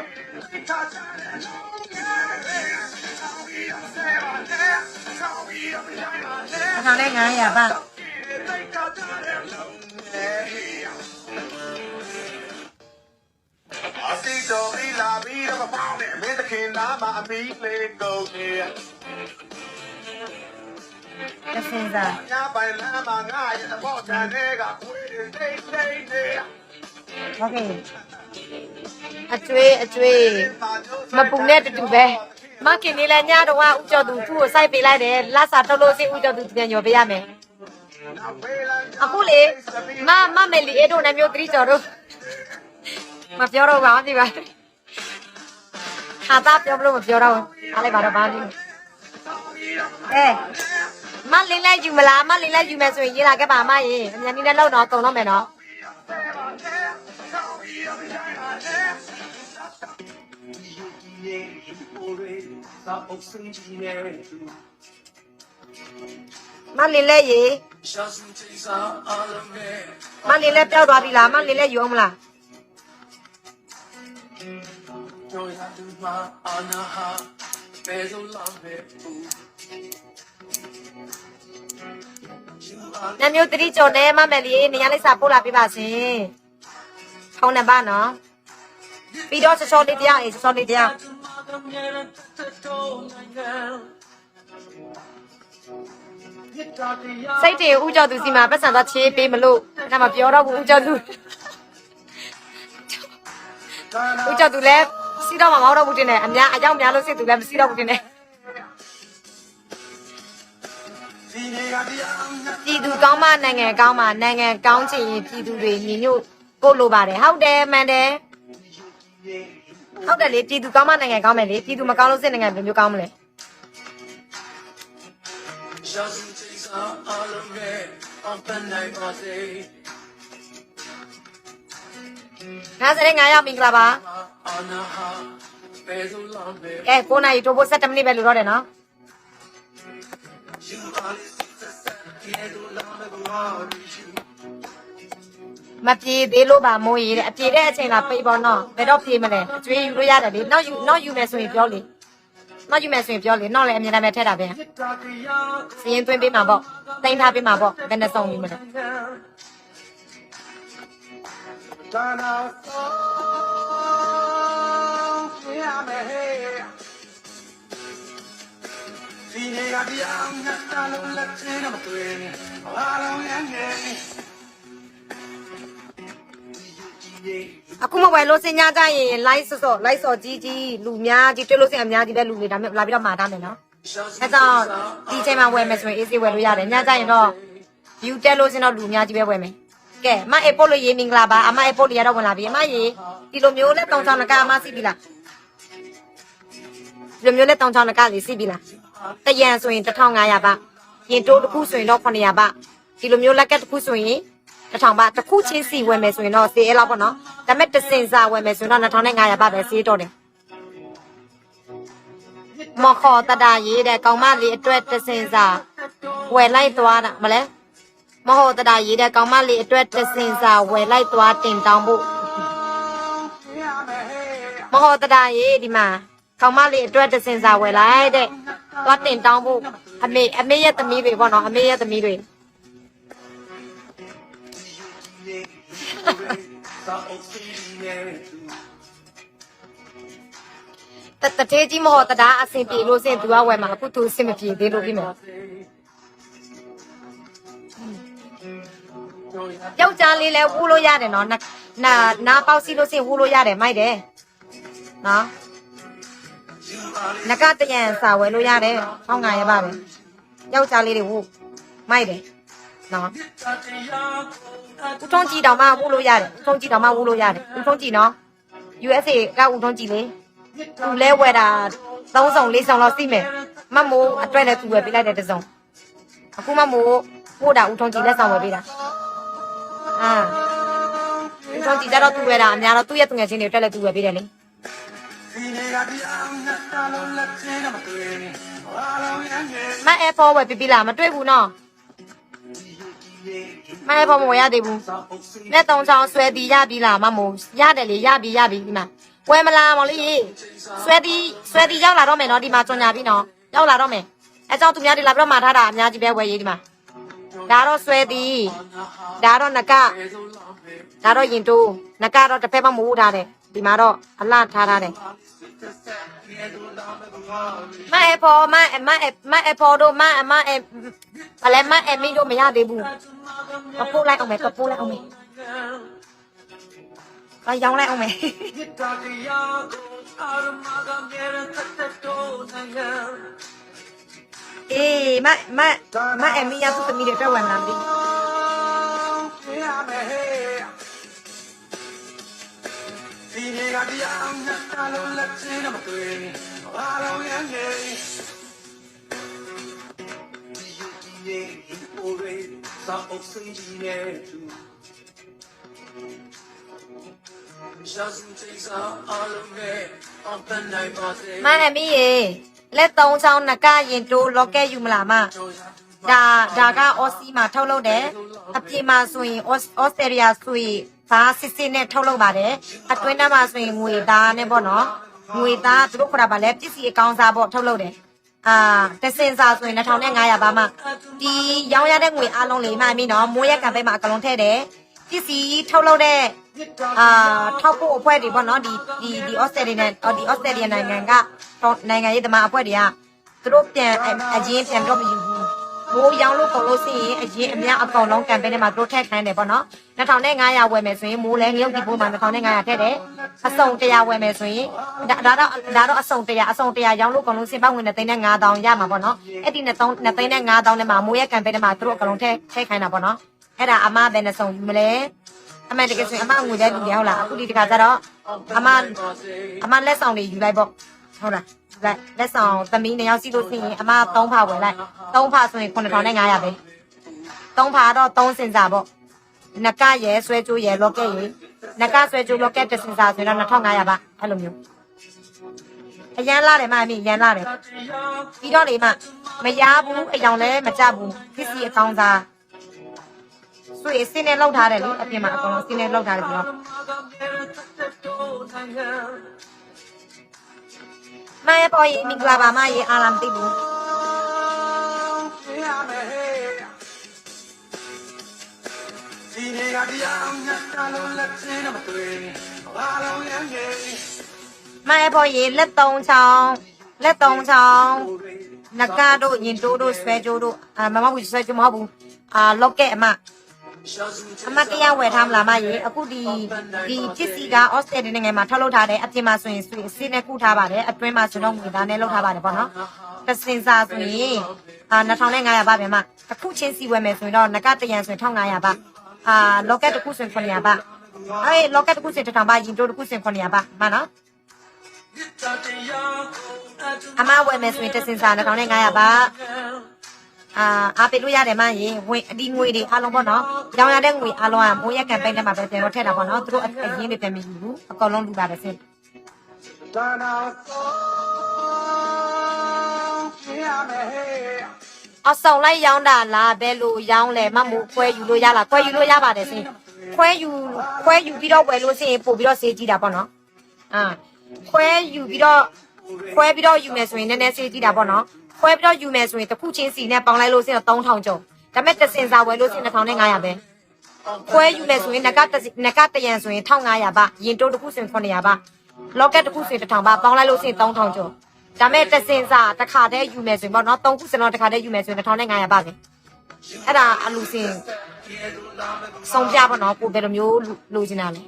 Speaker 2: အခါနဲ့900ပါ
Speaker 3: အစီတော်ပြီးလာပြီးတော့ပေါင်းနဲ့မင်းတခင်နာမှာအမီလေးကုန်နေ
Speaker 2: တစင်စာ
Speaker 3: ညပိုင်လမ်းမှာငါရဲ့သဘောတန်တွေကခွေးတိတ်နေ
Speaker 2: โอเคအကျွေးမပူနဲ့တူပဲမခင်လေးလည်းညတော့ဥကြော်သူသူ့ကိုစိုက်ပေးလိုက်တယ်လက်စာထုတ်လို့စိဥကြော်သူပြန်ညော်ပေးရမယ်အခုလေမမယ်လီအဲ့တို့နဲ့မျိုး3ကျော်တို့မပြောတော့ပါဘူးဒီပါဟာတာပြောလို့မပြောတော့အားလိုက်ပါတော့ပါလိမ့်မလင်းလိုက်ယူမလားမလင်းလိုက်ယူမယ်ဆိုရင်ရေးလာခဲ့ပါမရေအမြန်ကြီးနဲ့လောက်တော့တုံတော့မယ်နော်မလင်းလဲရေမလင်းလဲပြောက်သွားပြီလားမလင်းလဲယူအောင်မလားနမျိုး3ကျော်နဲ့မမယ်လေးနေရာလိုက်စာပို့လာပေးပါရှင်ဖုန်းနံပါတ်နော်ပြီးတော့စောလေးတရားစောလေးတရားစိတ်တွေဥကြော်သူစီမှာပတ်စံသွားချေးပေးမလို့ဒါမှပြောတော့ဘူးဥကြော်သူဥကြော်သူလည်းစီတော့မမဟုတ်တော့ဘူးတင်တယ်အကြောင်းများလို့စိတ်သူလည်းမစီတော့ဘူးတင်တယ်ပြည်သူကောင်းမှနိုင်ငံကောင်းမှနိုင်ငံကောင်းချင်ရင်ပြည်သူတွေညီညွတ်ပို့လိုပါတယ်ဟုတ်တယ်မှန်တယ်ဟုတ်တယ်လေပြည်သူကောင်းမှနိုင်ငံကောင်းမယ်လေပြည်သူမကောင်းလို့စိတ်နိုင်ငံဘယ်မျိုးကောင်းမလဲ59ရောက်ပြီကလားပါကဲ9နာရီတိုးဖို့7မိနစ်ပဲလိုတော့တယ်နော်မပြေသေးလို့ပါမိုးရေတဲ့အပြေတဲ့အချိန်လာပိတ်ပေါ့နော်ဘယ်တော့ပြေမလဲအကျွေးယူလို့ရတယ်လေနောက်ယူမယ်ဆိုရင်ပြောလေနောက်ယူမယ်ဆိုရင်ပြောလေနောက်လည်းအမြဲတမ်းပဲထည့်တာပဲစီရင်သွင်းပေးမှာပေါ့တိန်းထားပေးမှာပေါ့ဘယ်နှစုံယူမလဲဒီနေ့ကပြောင်းနေတာလို့လက်ချင်မတွေ့ဘာလို့ရနေအခုမဝယ်လို့စင်ညာကြရင် live စော့ကြီးလူများကြီးတွေ့လို့စင်အများကြီးပဲလူနေဒါမဲ့လာပြီးတော့မှာထားမယ်နော် အဲကြောင့်ဒီချိန်မှာဝယ်မယ်ဆိုရင်အေးစေးဝယ်လို့ရတယ်ညကြရင်တော့ view တက်လို့စင်တော့လူအများကြီးပဲဝယ်မယ်ကဲအမအေပို့လို့ရေးမင်္ဂလာပါအမအေပို့လေးရတော့ဝင်လာပြီအမရေးဒီလိုမျိုးလက်3ချောင်းနကအမစီးပြီလားဒီလိုမျိုးလက်3ချောင်းနကလေးစီးပြီလားတရံဆိုရင်1500ပါရင်တိုးတစ်ခုဆိုရင်တော့900ပါဒီလိုမျိုးလက်ကက်တစ်ခုဆိုရင်1000ပါတစ်ခုချင်းစီဝယ်မယ်ဆိုရင်တော့10လောက်ပေါ့နော်ဒါပေမဲ့တစ်စင်စာဝယ်မယ်ဆိုရင်တော့2500ပါပဲစီးတော့တယ်မခေါ်တတာရေးတဲ့ကောင်မလေးအတွက်တစ်စင်စာဝယ်လိုက်သွားတာမလဲမဟုတ်တတာရေးတဲ့ကောင်မလေးအတွက်တစ်စင်စာဝယ်လိုက်သွားတင်တောင်းဖို့မဟုတ်တတာရေးဒီမှာကောင်မလေးအတွက်တစ်စင်စာဝယ်လိုက်တဲ့သွားတင်တောင်းဖို့အမေရဲ့သမီးတွေပေါ့နော်အမေရဲ့သမီးတွေတတေးကြီးမဟုတ်တာအဆင်ပြေလို့စင်သူကဝယ်မှာအခုသူအဆင်မပြေသေးလို့ပြီးမယ်ယောက်ျားလေးလဲဝူးလို့ရတယ်နော်နာပေါက်စီလို့စင်ဝူးလို့ရတယ်မိုက်တယ်နော်နကတရံစာဝယ်လို့ရတယ်1500ရပါပဲယောက်ျားလေးတွေဝူးမိုက်တယ်နော်ဦးထုံးကြည့်တော့မှဝူးလို့ရတယ်ဦးထုံးကြည့်တော့မှဝူးလို့ရတယ်ဦးထုံးကြည့်နော် USA ကဦးထုံးကြည့်လေသူလဲဝယ်တာ3ဆောင်4ဆောင်လောက်စီးမယ်မမိုးအတွက်လည်းသူဝယ်ပေးလိုက်တယ်တစ်စုံအခုမမိုးပို့တာဦးထုံးကြည့်လက်ဆောင်ဝယ်ပေးတာဦးထုံးကြည့်ကြတော့သူဝယ်တာအများတော့သူ့ရဲ့သူငယ်ချင်းတွေအတွက်လည်းသူဝယ်ပေးတယ်လေမအဲပေါ်ဝယ်ပေးပြီလားမတွေ့ဘူးနော်မအဲပေါ်မဝယ်ရသေးဘူးလက်3ချောင်းဆွဲတီးရပြီလားမမိုးရတယ်လေရပြီဒီမှာဝယ်မလားမော်လေးဆွဲတီးရောက်လာတော့မယ်နော်ဒီမှာကြော်ညာပြီနော်ရောက်လာတော့မယ်အဲကြောင့်သူများတွေလာပြီးတော့မှာထားတာအများကြီးပဲဝယ်ရေးဒီမှာဒါတော့ဆွဲတီးဒါတော့နကဒါတော့ရင်တိုးနကတော့တစ်ဖက်မှမဟုတ်ထားတယ်ဒီမှာတော့အလှထားတယ်မအဲပေါ်မအဲပေါ်တို့မအဲဘာလဲမအဲမင်းတို့မရသေးဘူးပပိုးလိုက်အောင်မယ်ပပိုးလိုက်အောင်မယ်ရောင်းလိုက်အောင်မယ်အေးမအမီယာသူသမီးတွေအတွက်ဝင်လာပြီဒီနေ့ကတရားညတာလုံးလက်ချင်းမတွေ့ဘာလို့ရနေဒီအိုရေသာအုပ်စိကြီးနေသူမအမီရေလက်3ချောင်းနကရင်တိုးလော့ကက်ယူမလားမဒါကအော်စီမှာထုတ်လုပ်တယ်အပြင်မှာဆိုရင်ဩစတြေးလျဆိုရင်ဘာစစ်နဲ့ထုတ်လုပ်ပါတယ်အတွင်းထဲမှာဆိုရင်ငွေသားနဲ့ပေါ့နော်ငွေသားသူတို့ခေါ်တာဗာလဲပစ္စည်းအကောင်စားပေါ့ထုတ်လုပ်တယ်တစ်စင်စာဆိုရင်2500ပါမှဒီရောင်းရတဲ့ငွေအလုံးလေးမှအမီနော်မိုးရက်ကံပေးမှာအကလုံးထည့်တယ်ပစ္စည်းထုတ်လုပ်တဲ့ထောက်ဖို့အဖွဲ့တွေပေါ့နော်ဒီဩစတြေးလျနဲ့ဒီဩစတြေးလျနိုင်ငံကနိုင်ငံရေးသမားအဖွဲ့တွေကသူတို့ပြန်ပြန်တော့မယူဘူးမိုးရောင်းလို့ကုန်လို့ရှိရင်အရင်အများအကောင်လုံးကံပေးထဲမှာသူတို့ထည့်ခိုင်းတယ်ပေါ့နော်2500ဝယ်မယ်ဆိုရင်မိုးလဲငရုတ်ဒီပိုးမှာ2500ထည့်တယ်အစုံ100ဝယ်မယ်ဆိုရင်ဒါတော့အစုံ100ရောင်းလို့ကုန်လို့စင်ပေါက်ငွေ3,500ရမှာပေါ့နော်အဲ့ဒီ2,500ထဲမှာမိုးရဲ့ကံပေးထဲမှာသူတို့အကောင်လုံးထည့်ခိုင်းတာပေါ့နော်အဲ့ဒါအမဘယ်နှစုံယူမလဲအမတကယ်ဆိုရင်အမငွေတဲ့လူတွေဟုတ်လားအခုဒီတခါကျတော့အမလက်ဆောင်တွေယူလိုက်ပေါ့ဟုတ်လားလက်ဆောင်သမီး2ယောက်စီလို့ရှိရင်အမ3ဖာဝယ်လိုက်3ဖာဆိုရင်9,500ပဲ3ဖာတော့3စင်စာပေါ့နကရဲဆွဲကြိုးရဲလော့ကက်ရဲနကဆွဲကြိုးလော့ကက်တစ်စင်စာဆိုရင်တော့2,500ပါအဲ့လိုမျိုးအရန်လာတယ်မအမေရန်လာတယ်ပြီးတော့လေမရဘူးအယောင်လည်းမကြဘူးပစ္စည်းအကောင်းစားဆွေစင်းနဲ့လောက်ထားတယ်လေအပြင်မှာအကုန်လုံးစင်းနဲ့လောက်ထားတယ်ဆိုတော့မရဲ့ပေါ်ရင်မင်္ဂလာပါမရဲ့အားလာမသိဘူးဒီနေ့ကတရားညတာလုံးလက်ချင်းမတွေ့ဘာလို့ရနေမရဲ့ပေါ်ရင်လက်3ချောင်းနကတို့ရင်တိုးတို့ဆွဲကြိုးတို့မမဘူးဆွဲကြိုးမဟုတ်ဘူးလော့ကက်အမတရားဝယ်ထားမလားမရေအခုဒီပစ္စည်းကဩစတြေးလျနိုင်ငံမှာထုတ်လုပ်ထားတယ်အပြင်မှာဆိုရင်စင်းနဲ့ကုထားပါတယ်အတွင်းမှာဆိုတော့ငွေသားနဲ့လုပ်ထားပါတယ်ပေါ့နော် တစင်စာဆိုရင်2500ပါဗျာမတစ်ခုချင်းစီဝယ်မယ်ဆိုရင်တော့ငကတရံဆိုရင်1500ပါလော့ကက်တစ်ခုဆိုရင်900ပါလော့ကက်တစ်ခုဆိုရင်1000ပါရင်တို့တစ်ခုဆိုရင်900ပါမှန်နော်အမဝယ်မယ်ဆိုရင်တစင်စာ2500ပါအားပေးလို့ရတယ်မရင်ဝင်အဒီငွေတွေအားလုံးပေါ့နော်ရောင်းရတဲ့ငွေအားလုံးကမိုးရက်ကမ်ပိန်းထဲမှာပဲပြန်တော့ထည့်တာပေါ့နော်သူတို့အရင်တွေပြန်ပြီးယူအကောင်လုံးလူပါတယ်စင်အဆောင်လိုက်ရောင်းတာလားဘယ်လိုရောင်းလဲမမိုးခွဲယူလို့ရလားခွဲယူလို့ရပါတယ်စင်ခွဲယူပြီးတော့ဝယ်လို့စင်ပို့ပြီးတော့စေးကြည့်တာပေါ့နော်ခွဲယူပြီးတော့ယူမယ်ဆိုရင်နည်းနည်းစေးကြည့်တာပေါ့နော်ခွဲပြီးတော့ယူမယ်ဆိုရင်တစ်ခုချင်းစီနဲ့ပေါင်းလိုက်လို့စင်တော့3000ကျော်ဒါပေမဲ့တစင်စာဝယ်လို့စင်2500ပဲခွဲယူမယ်ဆိုရင်နကတရံဆိုရင်1500ပါရင်တိုးတစ်ခုဆိုရင်900ပါလော့ကက်တစ်ခုဆိုရင်1000ပါပေါင်းလိုက်လို့စင်3000ကျော်ဒါမဲ့တစင်စာတစ်ခါတည်းယူမယ်ဆိုရင်ပေါ့နော်3ခုစင်တော့တစ်ခါတည်းယူမယ်ဆိုရင်2500ပါပဲအဲ့ဒါအလူစင်ဆုံးပြပါနော်ကိုဘယ်လိုမျိုးလိုချင်တာလဲ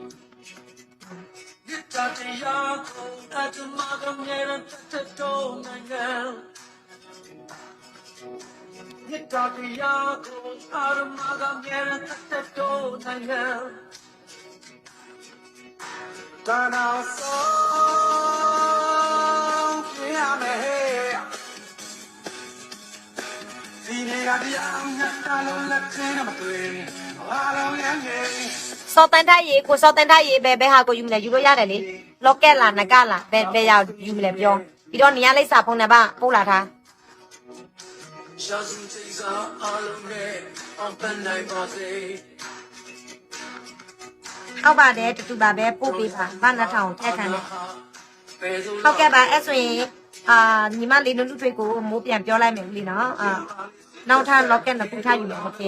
Speaker 2: စောတန်ထိုက်ရေကိုစောတန်ထိုက်ရေဘယ်ဟာကိုယူမလဲယူလို့ရတယ်လေလော့ကက်လားနကလားဘယ်ရောက်ယူမလဲပြောပြီးတော့နေရာလိပ်စာဖုန်းနံပါတ်ပို့လာထားဟုတ်ပါတယ်တူပါပဲပို့ပေးပါဘာနှထောင်ထက်ခံတယ်ဟုတ်ကဲ့ပါအဲ့ဆိုရင်ညီမလေးနုနုထွေးကိုမိုးပြန်ပြောလိုက်မယ်ဦးလေးနော်နောက်ထပ် lock နဲ့ပူထားယူမယ်โอเค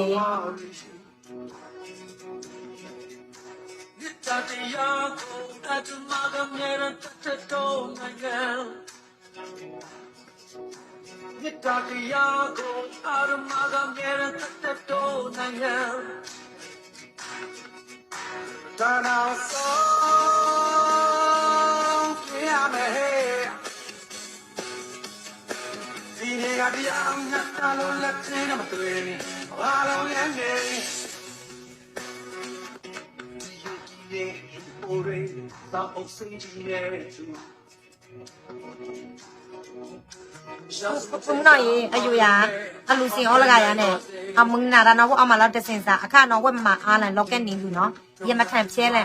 Speaker 2: Pumna ye ayuya alusin olaga ya ne amuna da no wo amala desinsa akha no we ma ala locket ni lu no ye ma than phye lan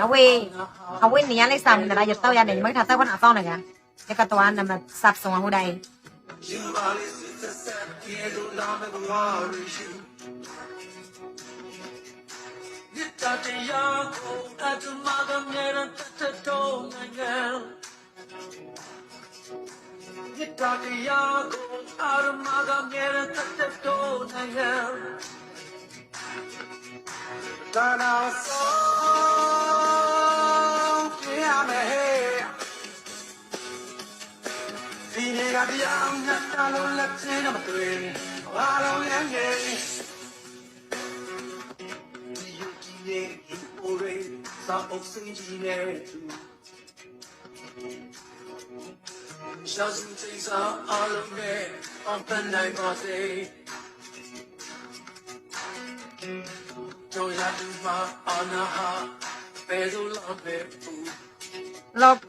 Speaker 2: awe ni ya lai sa mun da ya taw ya ne ma tha taw na asaw na ga ya ka twa na ma sap song ho dai Lock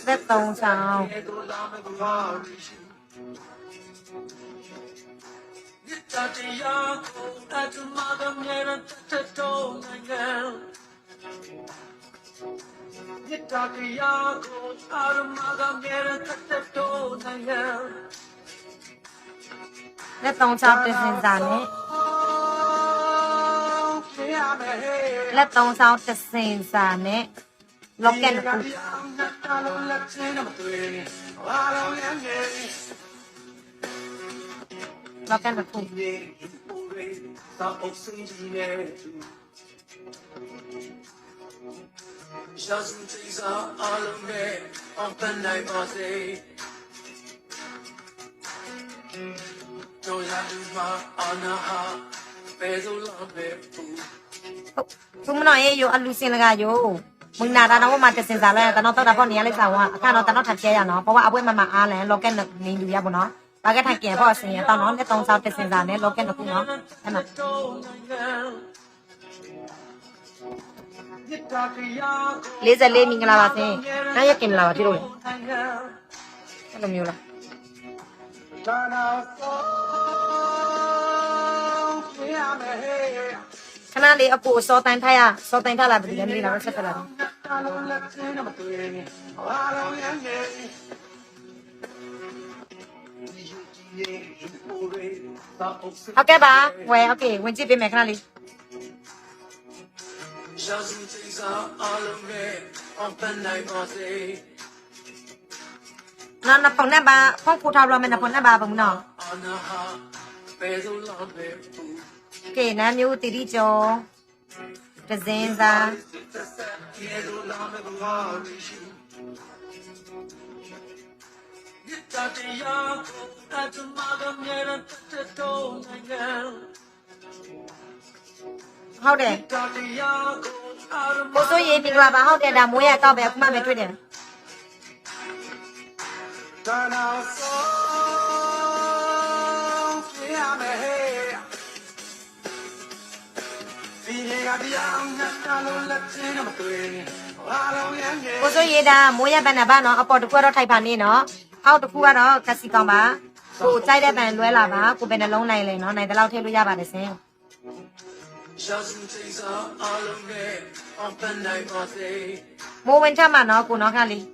Speaker 2: That don't sound That don't sound this in Zane Let don't sound the same Zane Lock and Lock and the food Chúng nó yo alusin laga yo มึงนาตาน้องมาจะเซ็นซาแล้วแต่น้องต้องรับพอนี้เลยสาวว่าข้าน้องแต่น้องถัดเชียร์เนาะเพราะว่าเอาไว้มาอาแล้วโลแกนนี่ดูยาบุเนาะปากแกทางเกียร์พ่อเสียตอนน้องเนี่ยต้องสาวจะเซ็นซาเนี่ยโลแกนตะกูเนาะใช่ไหมเลเซอร์เลมิงกลาบาสิน่าจะเก็บลาวที่รู้ใช่ไหมมิวล่ะขณะนี้อากูโซตันไทยอ่ะโซตันไทยละเป็นยังไงล่ะก็เสร็จแล้วโอเคป่ะเว้ยโอเควันจีเป็นไหมขณะนี้นั่นพงนั่นบ้าพงพูดทาวเราเป็นพงนั่นบ้าผมเนาะโอเคนะมิวตีดีโจจะเซนซ่าဟုတ်တယ်ကိုစိုးရေးမင်္ဂလာပါဟုတ်တယ်ဒါမွေးရတော့ပဲအခုမှပဲတွေ့တယ်ကိုစိုးရေးတာမွေးရပန်းနာပါနော်အပေါ်တစ်ခုတော့ထိုက်ပါနေနော်အောက်တစ်ခုကတော့ကစီကောင်ပါကိုကြိုက်တဲ့ပန်လွဲလာပါကိုပဲနှလုံးနိုင်လေနော်နိုင်တဲ့လောက်ထည့်လို့ရပါတယ်စင်မိုးဝင်ချမှာနော်ကိုနော်ခါလေး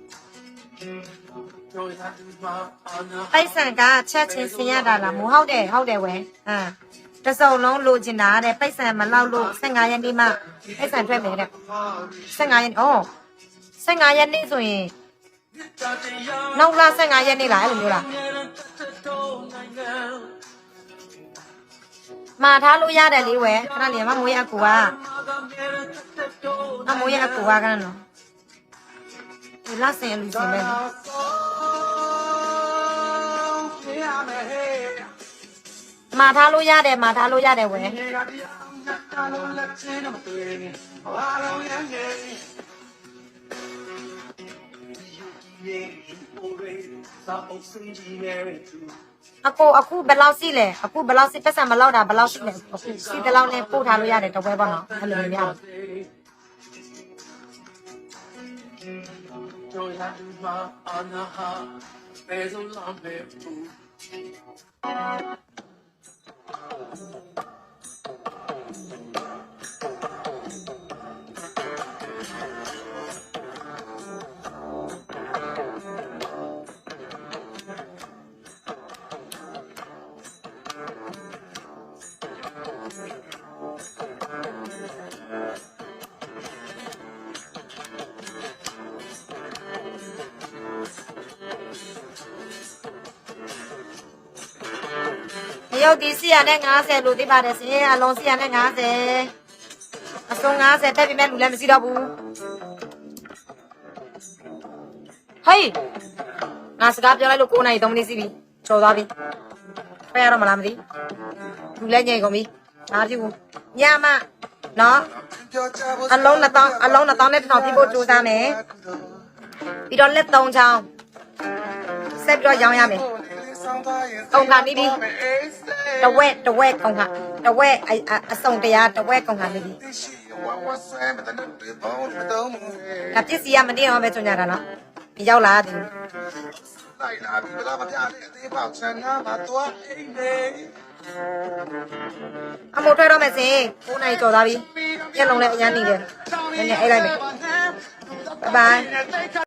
Speaker 2: ပိုက်ဆန်ကချက်ချင်းဆင်းရတာလားမိုးဟုတ်တယ်ဝဲတစုံလုံးလိုချင်တာတဲ့ပိုက်ဆန်မလောက်လို့15ရက်နေ့မှပိုက်ဆန်ထွက်မယ်တဲ့15ရက်15ရက်နေ့ဆိုရင်နောက်လာ15ရက်နေ့လားအဲ့လိုမျိုးလားมาท้าลุยาได้เลยเว้ยขนาดนี้มาโมยอากูอ่ะมาโมยอากูอ่ะกันเนาะဒီလာစင်လူစင်ပဲมาท้าลุยาได้เว้ยအခုဘယ်လောက်စီလဲအခုဘယ်လောက်စီပတ်စံမလောက်တာဘယ်လောက်စီလဲအခုစီတလောက်နဲ့ပို့ထားလို့ရတယ်တပွဲပေါ့နော်အဲ့လိုမျိုးရတယ်ရုပ်ဒီ450လို့သိပါတယ်ရှင်အလုံး450အစုံ50တက်ပြီးမဲ့လူလည်းမရှိတော့ဘူးဟေးငါစကားပြောလိုက်လို့9 နာရီ 3 မိနစ်စီပြီကျော်သွားပြီဖယ်ရတော့မလားမသိလူလည်းညိတ်ကုန်ပြီအားပြုညမနော်အလုံး2000နဲ့1000ပြဖို့ကြိုးစားမယ်ပြီးတော့လက်3ချောင်းဆက်ပြီးတော့ရောင်းရမယ်ကုန်ခါနေပြီတဝက်ကုန်ခါတဝက်အစုံတရားတဝက်ကုန်ခါနေပြီဒါပစ္စည်းကမနေအောင်ပဲကြွညာတာနော်ရောက်လာသည်လိုက်လာပြီဘာမှမပြလေအသေးပေါက်ဆန်ငါမသွားအိမ်နေအမို့ထွက်တော့မယ်စင်9 နာရီကျော်သွားပြီညလုံးလည်းအရန်နေတယ်နည်းနည်းအိတ်လိုက်မယ်ဘိုင်